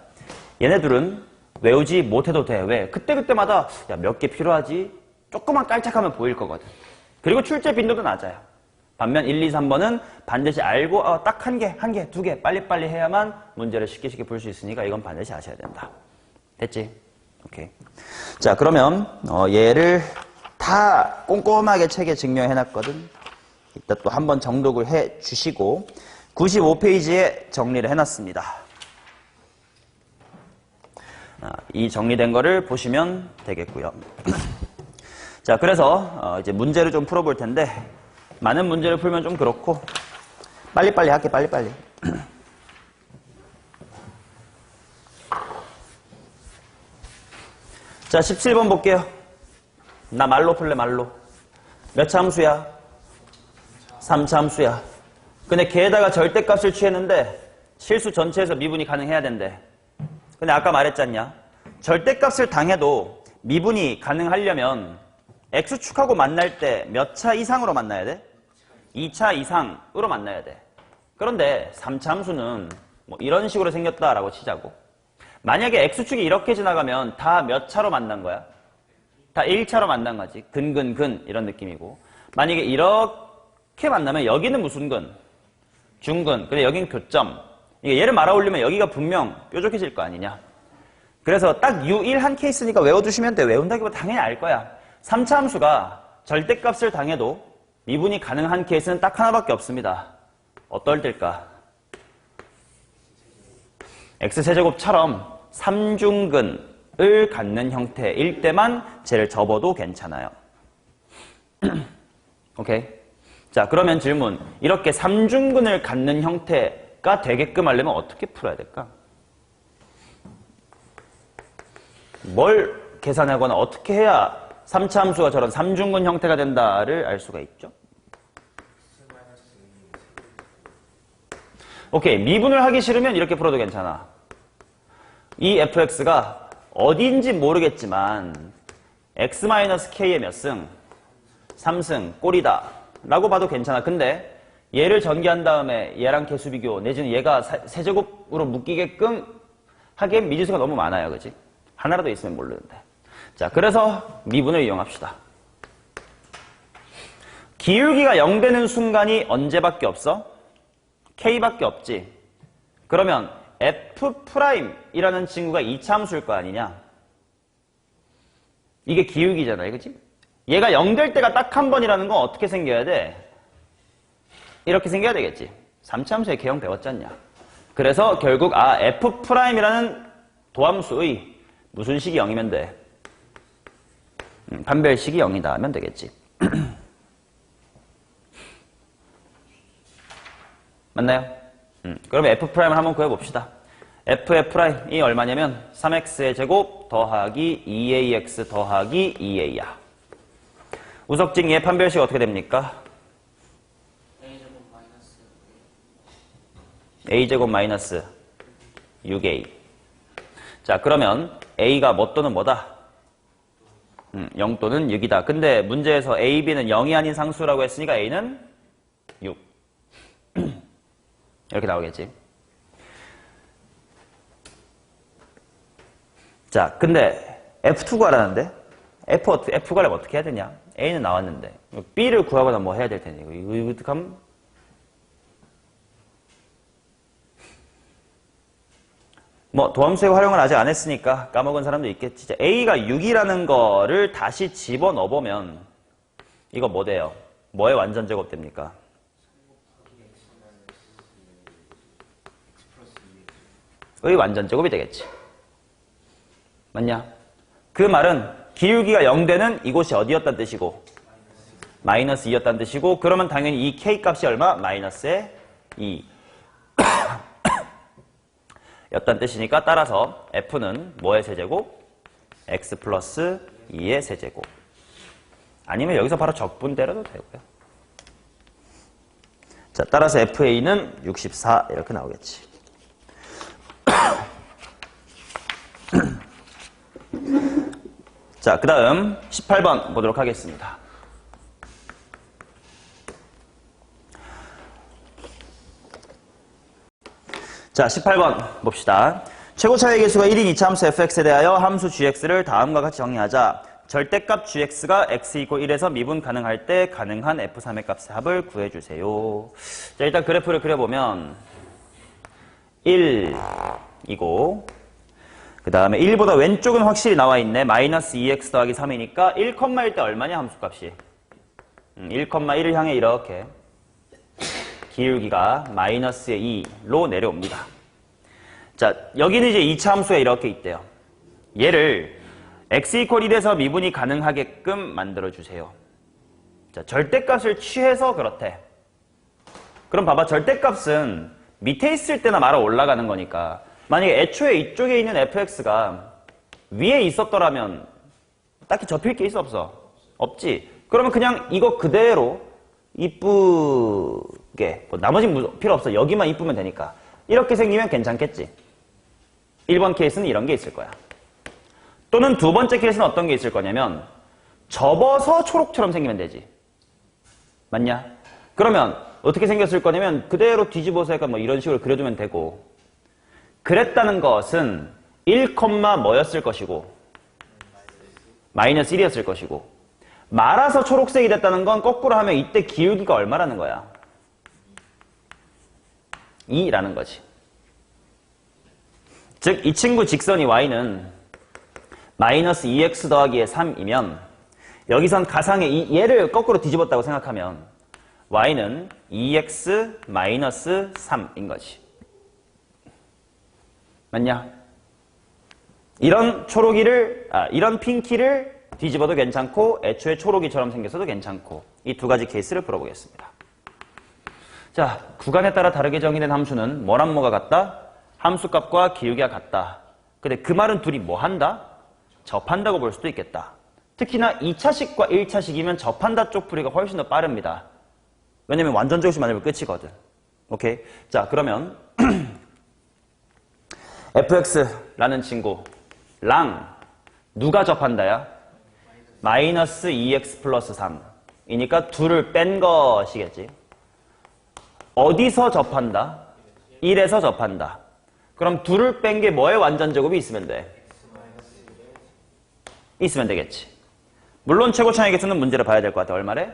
얘네들은 외우지 못해도 돼. 왜? 그때그때마다 야, 몇 개 필요하지? 조금만 깔짝하면 보일 거거든. 그리고 출제 빈도도 낮아요. 반면 1, 2, 3번은 반드시 알고 딱 한 개, 2개 빨리빨리 해야만 문제를 쉽게 풀 수 있으니까 이건 반드시 아셔야 된다. 됐지? 오케이. 자, 그러면 얘를 다 꼼꼼하게 책에 증명해놨거든. 이따 또 한번 정독을 해 주시고 95페이지에 정리를 해놨습니다. 이 정리된 거를 보시면 되겠고요. 자, 그래서 이제 문제를 좀 풀어볼 텐데 많은 문제를 풀면 좀 그렇고 빨리빨리 할게. 빨리빨리. 자, 17번 볼게요. 나 말로 풀래. 말로. 몇 차 함수야? 3차 함수야. 근데 걔에다가 절대값을 취했는데 실수 전체에서 미분이 가능해야 된대. 근데 아까 말했잖냐? 절대값을 당해도 미분이 가능하려면 x축하고 만날 때 몇 차 이상으로 만나야 돼? 2차 이상으로 만나야 돼. 그런데 3차 함수는 뭐 이런 식으로 생겼다라고 치자고. 만약에 x축이 이렇게 지나가면 다 몇 차로 만난 거야? 다 1차로 만난 거지. 근 이런 느낌이고. 만약에 이렇게 만나면 여기는 무슨 근? 중근. 근데 여기는 교점. 얘를 말아 올리면 여기가 분명 뾰족해질 거 아니냐. 그래서 딱 U1 한 케이스니까 외워두시면 돼. 외운다기보다 당연히 알 거야. 3차 함수가 절대값을 당해도 미분이 가능한 케이스는 딱 하나밖에 없습니다. 어떨 때일까? x세제곱처럼 3중근을 갖는 형태일 때만 쟤를 접어도 괜찮아요. 오케이? 자, 그러면 질문. 이렇게 3중근을 갖는 형태가 되게끔 하려면 어떻게 풀어야 될까? 뭘 계산하거나 어떻게 해야 3차 함수가 저런 3중근 형태가 된다를 알 수가 있죠? 오케이, 미분을 하기 싫으면 이렇게 풀어도 괜찮아. 이 fx가 어디인지 모르겠지만 x-k의 몇 승? 3승, 꼴이다 라고 봐도 괜찮아. 근데 얘를 전개한 다음에 얘랑 개수 비교 내지는 얘가 세제곱으로 묶이게끔 하기엔 미지수가 너무 많아요. 그지? 하나라도 있으면 모르는데. 자, 그래서 미분을 이용합시다. 기울기가 0 되는 순간이 언제밖에 없어? k밖에 없지. 그러면 f'이라는 친구가 이차함수일 거 아니냐? 이게 기울기잖아요. 그치? 얘가 0 될 때가 딱 한 번이라는 건 어떻게 생겨야 돼? 이렇게 생겨야 되겠지. 3차함수의 개형 배웠지 않냐? 그래서 결국 f'이라는 도함수의 무슨 식이 0이면 돼? 판별식이 0이다 하면 되겠지. 맞나요? 그럼 f'을 한번 구해봅시다. f'이 얼마냐면 3x의 제곱 더하기 2ax 더하기 2a야. 우석증 얘 판별식 어떻게 됩니까? a제곱 마이너스 6a. 자, 그러면 a가 뭐 또는 뭐다? 0 또는 6이다. 근데 문제에서 a, b는 0이 아닌 상수라고 했으니까 a는 6. 이렇게 나오겠지. 자, 근데 F2 구하라는데? F 구하려면 어떻게 해야 되냐? A는 나왔는데. B를 구하거나 뭐 해야 될 텐데. 이거 어떡하면? 뭐, 도함수의 활용을 아직 안 했으니까 까먹은 사람도 있겠지. 자, A가 6이라는 거를 다시 집어넣어보면, 이거 뭐 돼요? 뭐의 완전 제곱 됩니까? 의 완전 제곱이 되겠지. 맞냐? 그 말은 기울기가 0 되는 이곳이 어디였다는 뜻이고 마이너스 2였다는 뜻이고 그러면 당연히 이 k 값이 얼마? 마이너스의 2 였다는 뜻이니까 따라서 f는 뭐의 세제곱? x 플러스 2의 세제곱. 아니면 여기서 바로 적분 때려도 되고요. 자, 따라서 fa는 64 이렇게 나오겠지. 자, 그 다음 18번 보도록 하겠습니다. 자, 18번 봅시다. 최고차의 개수가 1인 이차함수 fx에 대하여 함수 gx를 다음과 같이 정의하자. 절대값 gx가 x = 1에서 미분 가능할 때 가능한 f3의 값의 합을 구해주세요. 자, 일단 그래프를 그려보면 1이고 그 다음에 1보다 왼쪽은 확실히 나와 있네. 마이너스 2x 더하기 3이니까 1,1 때 얼마냐 함수값이? 1,1을 향해 이렇게 기울기가 마이너스의 2로 내려옵니다. 자, 여기는 이제 2차 함수가 이렇게 있대요. 얘를 x = 1에서 미분이 가능하게끔 만들어주세요. 자, 절대값을 취해서 그렇대. 그럼 봐봐, 절대값은 밑에 있을 때나 말아 올라가는 거니까 만약에 애초에 이쪽에 있는 fx가 위에 있었더라면 딱히 접힐 게 있어 없어? 없지. 그러면 그냥 이거 그대로 이쁘게 뭐 나머지는 필요 없어. 여기만 이쁘면 되니까. 이렇게 생기면 괜찮겠지. 1번 케이스는 이런 게 있을 거야. 또는 두 번째 케이스는 어떤 게 있을 거냐면 접어서 초록처럼 생기면 되지. 맞냐? 그러면 어떻게 생겼을 거냐면 그대로 뒤집어서 약간 뭐 이런 식으로 그려두면 되고 그랬다는 것은 1, 뭐였을 것이고 마이너스 1이었을 것이고 말아서 초록색이 됐다는 건 거꾸로 하면 이때 기울기가 얼마라는 거야? 2라는 거지. 즉 이 친구 직선이 y는 마이너스 2x 더하기의 3이면 여기선 가상의 얘를 거꾸로 뒤집었다고 생각하면 y는 2x 마이너스 3인 거지. 맞냐? 이런 이런 핑키를 뒤집어도 괜찮고 애초에 초록이처럼 생겼어도 괜찮고 이 두 가지 케이스를 풀어보겠습니다. 자, 구간에 따라 다르게 정의된 함수는 뭐랑 뭐가 같다? 함수값과 기울기가 같다. 근데 그 말은 둘이 뭐 한다? 접한다고 볼 수도 있겠다. 특히나 2차식과 1차식이면 접한다 쪽 풀이가 훨씬 더 빠릅니다. 왜냐면 완전 제곱식 만들면 끝이거든. 오케이. 자, 그러면 fx라는 친구랑 누가 접한다야? 마이너스 2x 플러스 3이니까 둘을 뺀 것이겠지. 어디서 접한다? 1에서 접한다. 그럼 둘을 뺀 게 뭐의 완전제곱이 있으면 돼? 있으면 되겠지. 물론 최고차의 개수는 문제를 봐야 될 것 같아. 얼마래?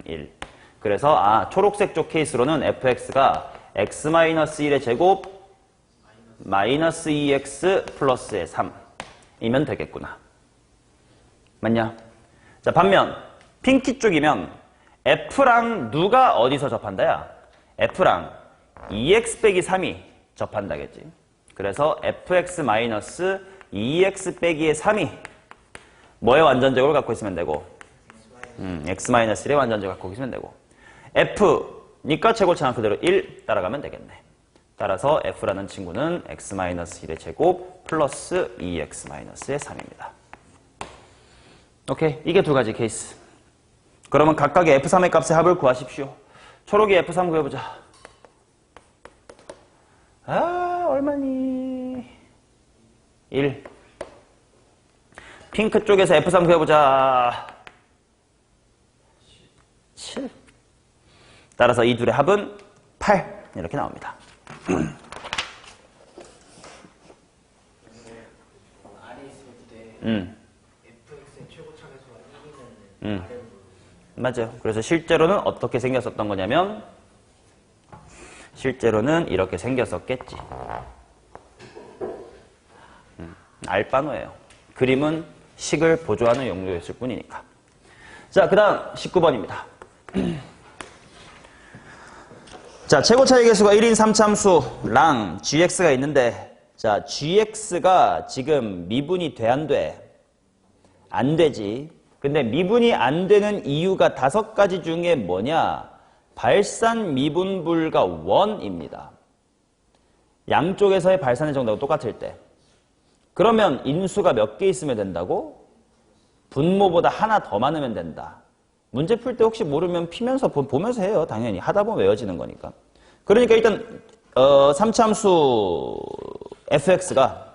1. 그래서 초록색 쪽 케이스로는 fx가 x-1의 제곱 마이너스 2x 플러스의 3이면 되겠구나. 맞냐? 자, 반면 핑키 쪽이면 f랑 누가 어디서 접한다야? f랑 2x 빼기 3이 접한다겠지. 그래서 fx 마이너스 2x 빼기의 3이 뭐의 완전제곱을 갖고 있으면 되고 x-1의 완전제곱을 갖고 있으면 되고 f니까 최고차는 그대로 1 따라가면 되겠네. 따라서 f라는 친구는 x-1의 제곱 플러스 2x-의 3입니다. 오케이, 이게 두 가지 케이스. 그러면 각각의 f3의 값의 합을 구하십시오. 초록이 f3 구해보자. 얼마니? 1. 핑크 쪽에서 f3 구해보자. 7. 따라서 이 둘의 합은 8 이렇게 나옵니다. fx의 최고차계수가 1이면 맞아요. 그래서 실제로는 어떻게 생겼었던 거냐면 실제로는 이렇게 생겼었겠지. 알바노예요. 그림은 식을 보조하는 용도였을 뿐이니까. 자, 그 다음 19번입니다. 자, 최고차의 개수가 1인 3참수랑 gx가 있는데, 자, gx가 지금 미분이 돼, 안 돼? 안 되지. 근데 미분이 안 되는 이유가 5가지 중에 뭐냐? 발산 미분 불가 1입니다. 양쪽에서의 발산의 정도가 똑같을 때. 그러면 인수가 몇 개 있으면 된다고? 분모보다 하나 더 많으면 된다. 문제 풀 때 혹시 모르면 피면서 보면서 해요. 당연히. 하다 보면 외워지는 거니까. 그러니까 일단 3참수 fx가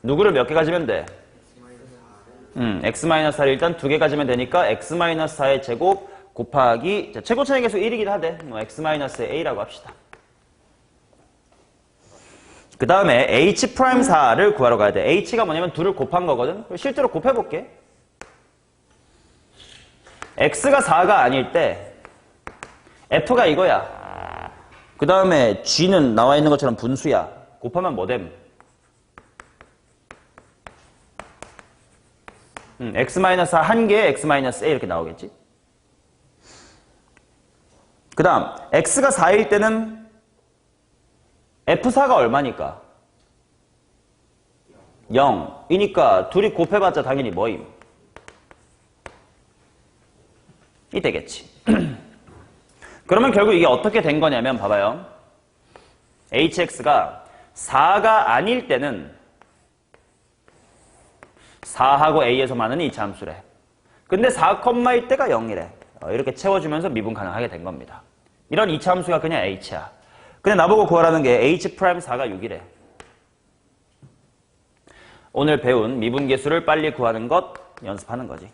누구를 몇 개 가지면 돼? x-4를 일단 2개 가지면 되니까 x-4의 제곱 곱하기 최고차의 개수 1이긴 하대. x-a라고 합시다. 그 다음에 h'4를 구하러 가야 돼. h가 뭐냐면 2를 곱한 거거든. 실제로 곱해볼게. x가 4가 아닐 때 f가 이거야. 그 다음에 g는 나와 있는 것처럼 분수야. 곱하면 뭐 됨? x-4 한 개에 x-a 이렇게 나오겠지. 그 다음 x가 4일 때는 f4가 얼마니까? 0이니까 둘이 곱해봤자 당연히 뭐임? 이 되겠지. 그러면 결국 이게 어떻게 된 거냐면 봐봐요. hx가 4가 아닐 때는 4하고 a에서 많은 이차함수래. 근데 4컴마일 때가 0이래. 이렇게 채워주면서 미분 가능하게 된 겁니다. 이런 이차함수가 그냥 h야. 근데 나보고 구하라는 게 h'4가 6이래. 오늘 배운 미분계수를 빨리 구하는 것 연습하는 거지.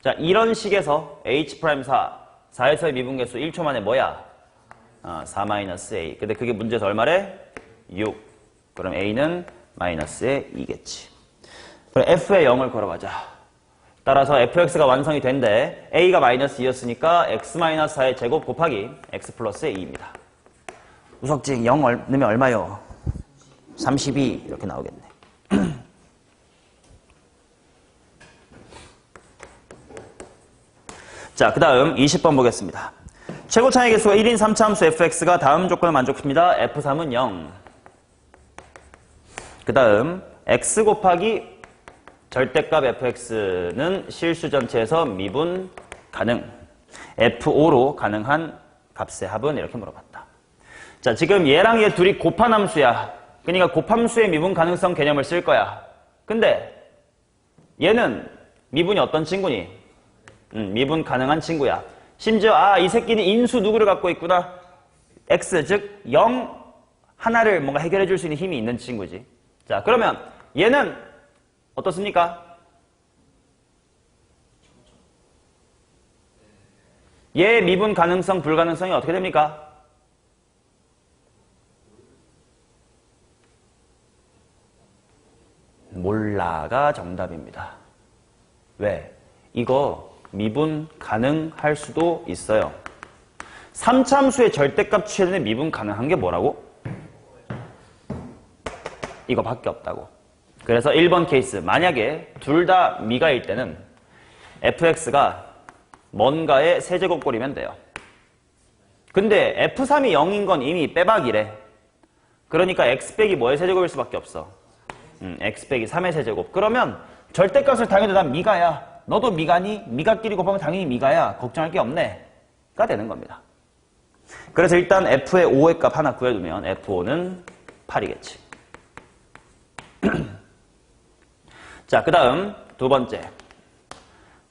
자, 이런 식에서 h'4, 4에서의 미분계수 1초 만에 뭐야? 4-a. 근데 그게 문제에서 얼마래? 6. 그럼 a는 마이너스의 2겠지. 그럼 f의 0을 걸어가자. 따라서 fx가 완성이 된대. a가 마이너스 2였으니까 x-4의 제곱 곱하기 x 플러스의 2입니다. 우석증 0 넣으면 얼마요? 32 이렇게 나오겠네. 자, 그 다음 20번 보겠습니다. 최고차의 개수가 1인 3차함수 fx가 다음 조건을 만족합니다. f3은 0. 그 다음 x 곱하기 절대값 fx는 실수 전체에서 미분 가능. f5로 가능한 값의 합은 이렇게 물어봤다. 자, 지금 얘랑 얘 둘이 곱한 함수야. 그러니까 곱함수의 미분 가능성 개념을 쓸 거야. 근데 얘는 미분이 어떤 친구니? 미분 가능한 친구야. 심지어 이 새끼는 인수 누구를 갖고 있구나. x, 즉 0 하나를 뭔가 해결해 줄 수 있는 힘이 있는 친구지. 자, 그러면 얘는 어떻습니까? 얘의 미분 가능성, 불가능성이 어떻게 됩니까? 몰라가 정답입니다. 왜? 이거 미분 가능할 수도 있어요. 3차함수의 절대값 취해서 미분 가능한 게 뭐라고? 이거밖에 없다고. 그래서 1번 케이스, 만약에 둘 다 미가일 때는 fx가 뭔가의 세제곱꼴이면 돼요. 근데 f3이 0인 건 이미 빼박이래. 그러니까 x 빼기 뭐의 세제곱일 수밖에 없어? x 빼기 3의 세제곱. 그러면 절대값을 당연히 난 미가야. 너도 미가니? 미가끼리 곱하면 당연히 미가야. 걱정할 게 없네. 가 되는 겁니다. 그래서 일단 f의 5의 값 하나 구해두면 f5는 8이겠지. 자, 그 다음 두 번째.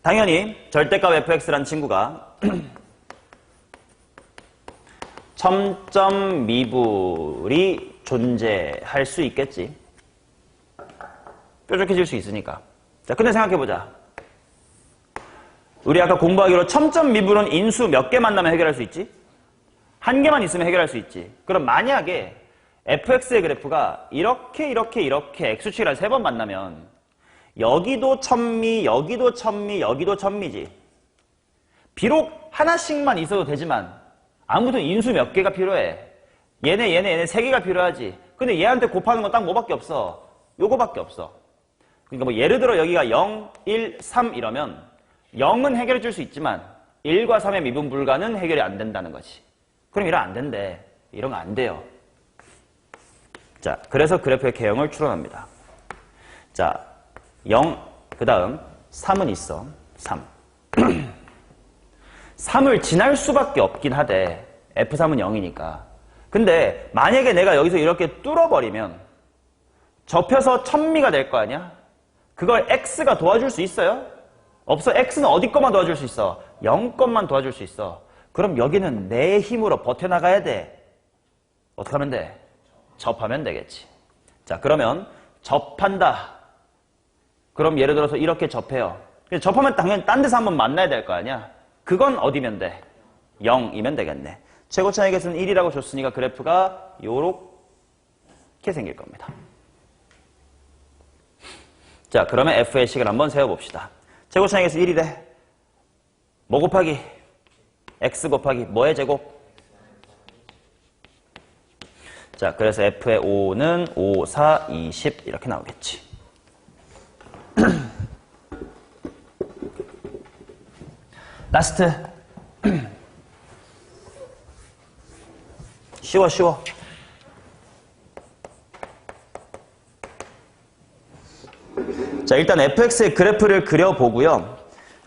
당연히 절대값 fx란 친구가 첨점 미분이 존재할 수 있겠지. 뾰족해질 수 있으니까. 자, 근데 생각해보자. 우리 아까 공부하기로 첨점 미분은 인수 몇 개 만나면 해결할 수 있지? 한 개만 있으면 해결할 수 있지. 그럼 만약에 fx의 그래프가 이렇게 x축이랑 3번 만나면 여기도 천미, 여기도 천미, 여기도 천미지. 비록 하나씩만 있어도 되지만 아무튼 인수 몇 개가 필요해. 얘네 3개가 필요하지. 근데 얘한테 곱하는 건 딱 뭐밖에 없어? 요거밖에 없어. 그러니까 뭐 예를 들어 여기가 0, 1, 3 이러면 0은 해결해 줄 수 있지만 1과 3의 미분 불가는 해결이 안 된다는 거지. 그럼 이러면 안 된대. 이런 거 안 돼요. 자, 그래서 그래프의 개형을 추론합니다. 자, 0, 그 다음 3은 있어. 3. 3을 지날 수밖에 없긴 하대. F3은 0이니까. 근데 만약에 내가 여기서 이렇게 뚫어버리면 접혀서 천미가 될 거 아니야? 그걸 X가 도와줄 수 있어요? 없어. X는 어디 것만 도와줄 수 있어? 0 것만 도와줄 수 있어. 그럼 여기는 내 힘으로 버텨나가야 돼. 어떻게 하면 돼? 접하면 되겠지. 자, 그러면 접한다. 그럼 예를 들어서 이렇게 접해요. 접하면 당연히 딴 데서 한번 만나야 될 거 아니야? 그건 어디면 돼? 0이면 되겠네. 최고차의 개수는 1이라고 줬으니까 그래프가 요렇게 생길 겁니다. 자, 그러면 f의 식을 한번 세워봅시다. 최고차의 개수 1이래. 뭐 곱하기? x 곱하기 뭐의 제곱? 자, 그래서 f의 5는 5, 4, 20 이렇게 나오겠지. 라스트. 쉬워. 자, 일단 fx의 그래프를 그려보고요.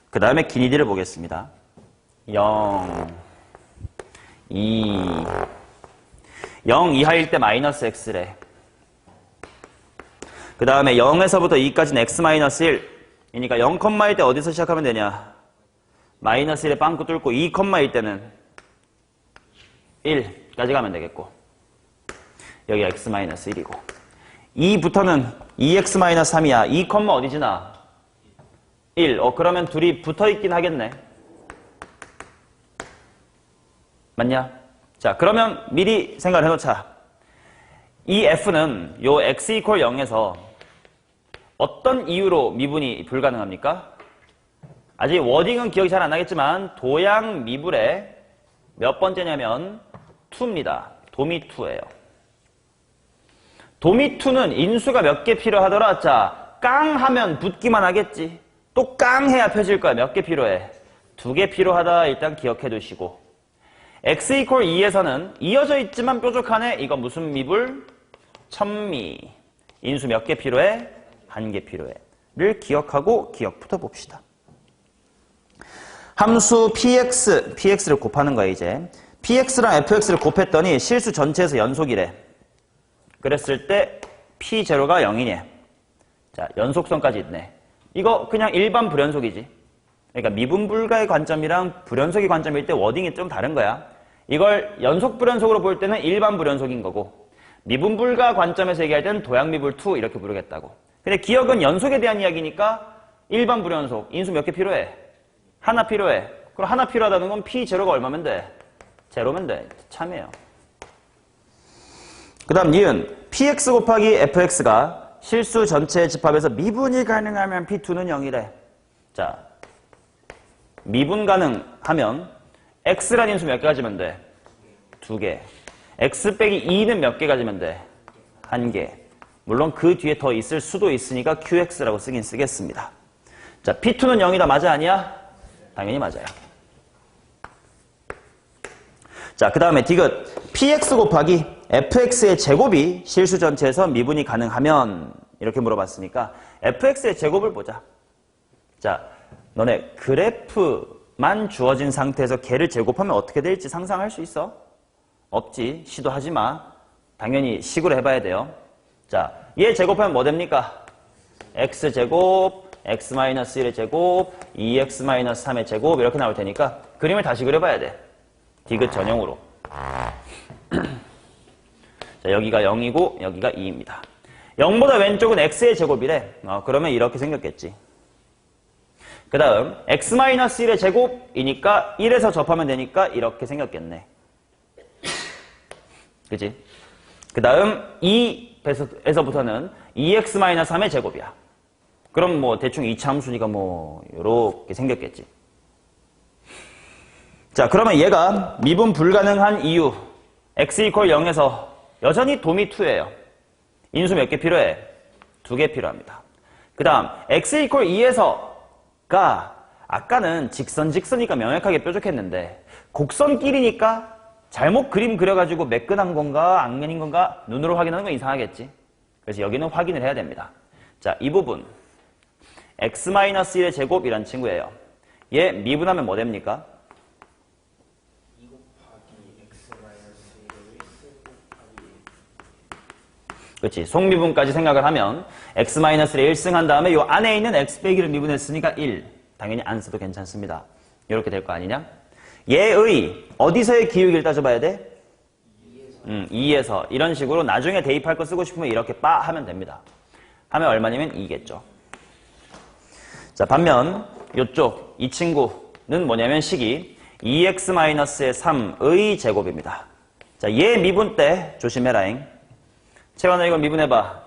그 다음에 기니디를 보겠습니다. 0, 2, 0 이하일 때 마이너스 x래. 그 다음에 0에서부터 2까지는 x 마이너스 1이니까 0,1일 때 어디서 시작하면 되냐? 마이너스 1에 빵꾸 뚫고 2,1일 때는 1까지 가면 되겠고 여기 x 마이너스 1이고 2부터는 2x 마이너스 3이야. 2, 어디지나? 1. 그러면 둘이 붙어있긴 하겠네. 맞냐? 자, 그러면 미리 생각을 해놓자. 이 f는 요 x 이퀄 0에서 어떤 이유로 미분이 불가능합니까? 아직 워딩은 기억이 잘 안 나겠지만 도양 미분의 몇 번째냐면 2입니다. 도미 2예요. 도미 2는 인수가 몇 개 필요하더라? 자, 깡 하면 붙기만 하겠지. 또 깡 해야 펴질 거야. 몇 개 필요해? 2개 필요하다. 일단 기억해 두시고 x 이퀄 2에서는 이어져 있지만 뾰족하네. 이거 무슨 미분? 천미. 인수 몇 개 필요해? 1개 필요해. 를 기억하고 기억부터 봅시다. 함수 px를 곱하는 거야 이제. px랑 fx를 곱했더니 실수 전체에서 연속이래. 그랬을 때 p0가 0이네. 자, 연속성까지 있네. 이거 그냥 일반 불연속이지. 그러니까 미분 불가의 관점이랑 불연속의 관점일 때 워딩이 좀 다른 거야. 이걸 연속 불연속으로 볼 때는 일반 불연속인 거고 미분 불가 관점에서 얘기할 때는 도약미불 2 이렇게 부르겠다고. 근데 기억은 연속에 대한 이야기니까 일반 불연속 인수 몇 개 필요해? 하나 필요해. 그럼 하나 필요하다는 건 P0가 얼마면 돼? 제로면 돼. 참이에요. 그 다음 니은 px 곱하기 fx가 실수 전체의 집합에서 미분이 가능하면 p2는 0이래. 자, 미분 가능하면 x란 인수 몇 개 가지면 돼? 2개. x 빼기 2는 몇 개 가지면 돼? 1개. 물론 그 뒤에 더 있을 수도 있으니까 qx라고 쓰긴 쓰겠습니다. 자, p2는 0이다. 맞아 아니야? 당연히 맞아요. 자, 그 다음에 디귿 px 곱하기 fx의 제곱이 실수 전체에서 미분이 가능하면 이렇게 물어봤으니까 fx의 제곱을 보자. 자, 너네 그래프만 주어진 상태에서 걔를 제곱하면 어떻게 될지 상상할 수 있어? 없지. 시도하지 마. 당연히 식으로 해봐야 돼요. 자, 얘 제곱하면 뭐 됩니까? x제곱, x-1의 제곱, 2x-3의 제곱 이렇게 나올 테니까 그림을 다시 그려봐야 돼. 디귿 전형으로. 자, 여기가 0이고 여기가 2입니다. 0보다 왼쪽은 x의 제곱이래. 그러면 이렇게 생겼겠지. 그 다음 x-1의 제곱이니까 1에서 접하면 되니까 이렇게 생겼겠네. 그치? 그 다음 2에서부터는 2x-3의 제곱이야. 그럼 뭐 대충 이차함수니까 뭐 요렇게 생겼겠지. 자, 그러면 얘가 미분 불가능한 이유 x = 0에서 여전히 도미 2예요. 인수 몇 개 필요해? 2개 필요합니다. 그 다음 x = 2에서가 아까는 직선이니까 명확하게 뾰족했는데 곡선끼리니까 잘못 그림 그려가지고 매끈한 건가 앙면인 건가 눈으로 확인하는 건 이상하겠지. 그래서 여기는 확인을 해야 됩니다. 자, 이 부분 x-1의 제곱이란 친구예요. 얘 미분하면 뭐 됩니까? 2 곱하기 x-1을 1 곱하기 그렇지. 속미분까지 생각을 하면 x-1을 1승 한 다음에 이 안에 있는 x 빼기를 미분했으니까 1. 당연히 안 써도 괜찮습니다. 이렇게 될 거 아니냐? 얘의 어디서의 기울기를 따져봐야 돼? 2에서. 이런 식으로 나중에 대입할 거 쓰고 싶으면 이렇게 빠 하면 됩니다. 하면 얼마냐면 2겠죠. 자, 반면 이쪽 이 친구는 뭐냐면 식이 2x-3의 제곱입니다. 자, 얘 미분 때 조심해라잉. 채원아 이거 미분해봐.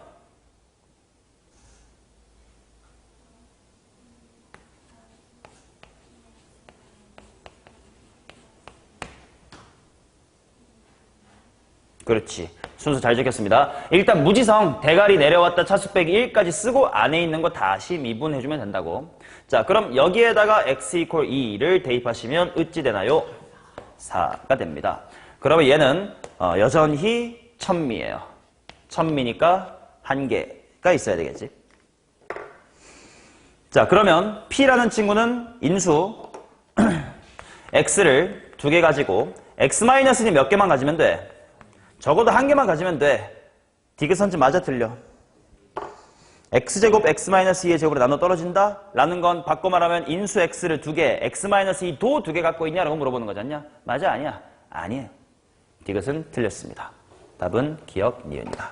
그렇지. 순서 잘 적혔습니다. 일단 무지성 대가리 내려왔다 차수 빼기 1까지 쓰고 안에 있는 거 다시 미분해주면 된다고. 자, 그럼 여기에다가 x = 2를 대입하시면 어찌 되나요? 4가 됩니다. 그러면 얘는 여전히 천미예요. 천미니까 1개가 있어야 되겠지. 자, 그러면 P라는 친구는 인수 X를 2개 가지고 X-는 몇 개만 가지면 돼? 적어도 1개만 가지면 돼. 디귿선지 맞아 틀려? X제곱 X-2의 제곱으로 나눠 떨어진다? 라는 건 바꿔 말하면 인수 X를 2개, X-2도 2개 갖고 있냐? 라고 물어보는 거지 않냐? 맞아? 아니야? 아니에요. 디귿은 틀렸습니다. 답은 기억 니은이다.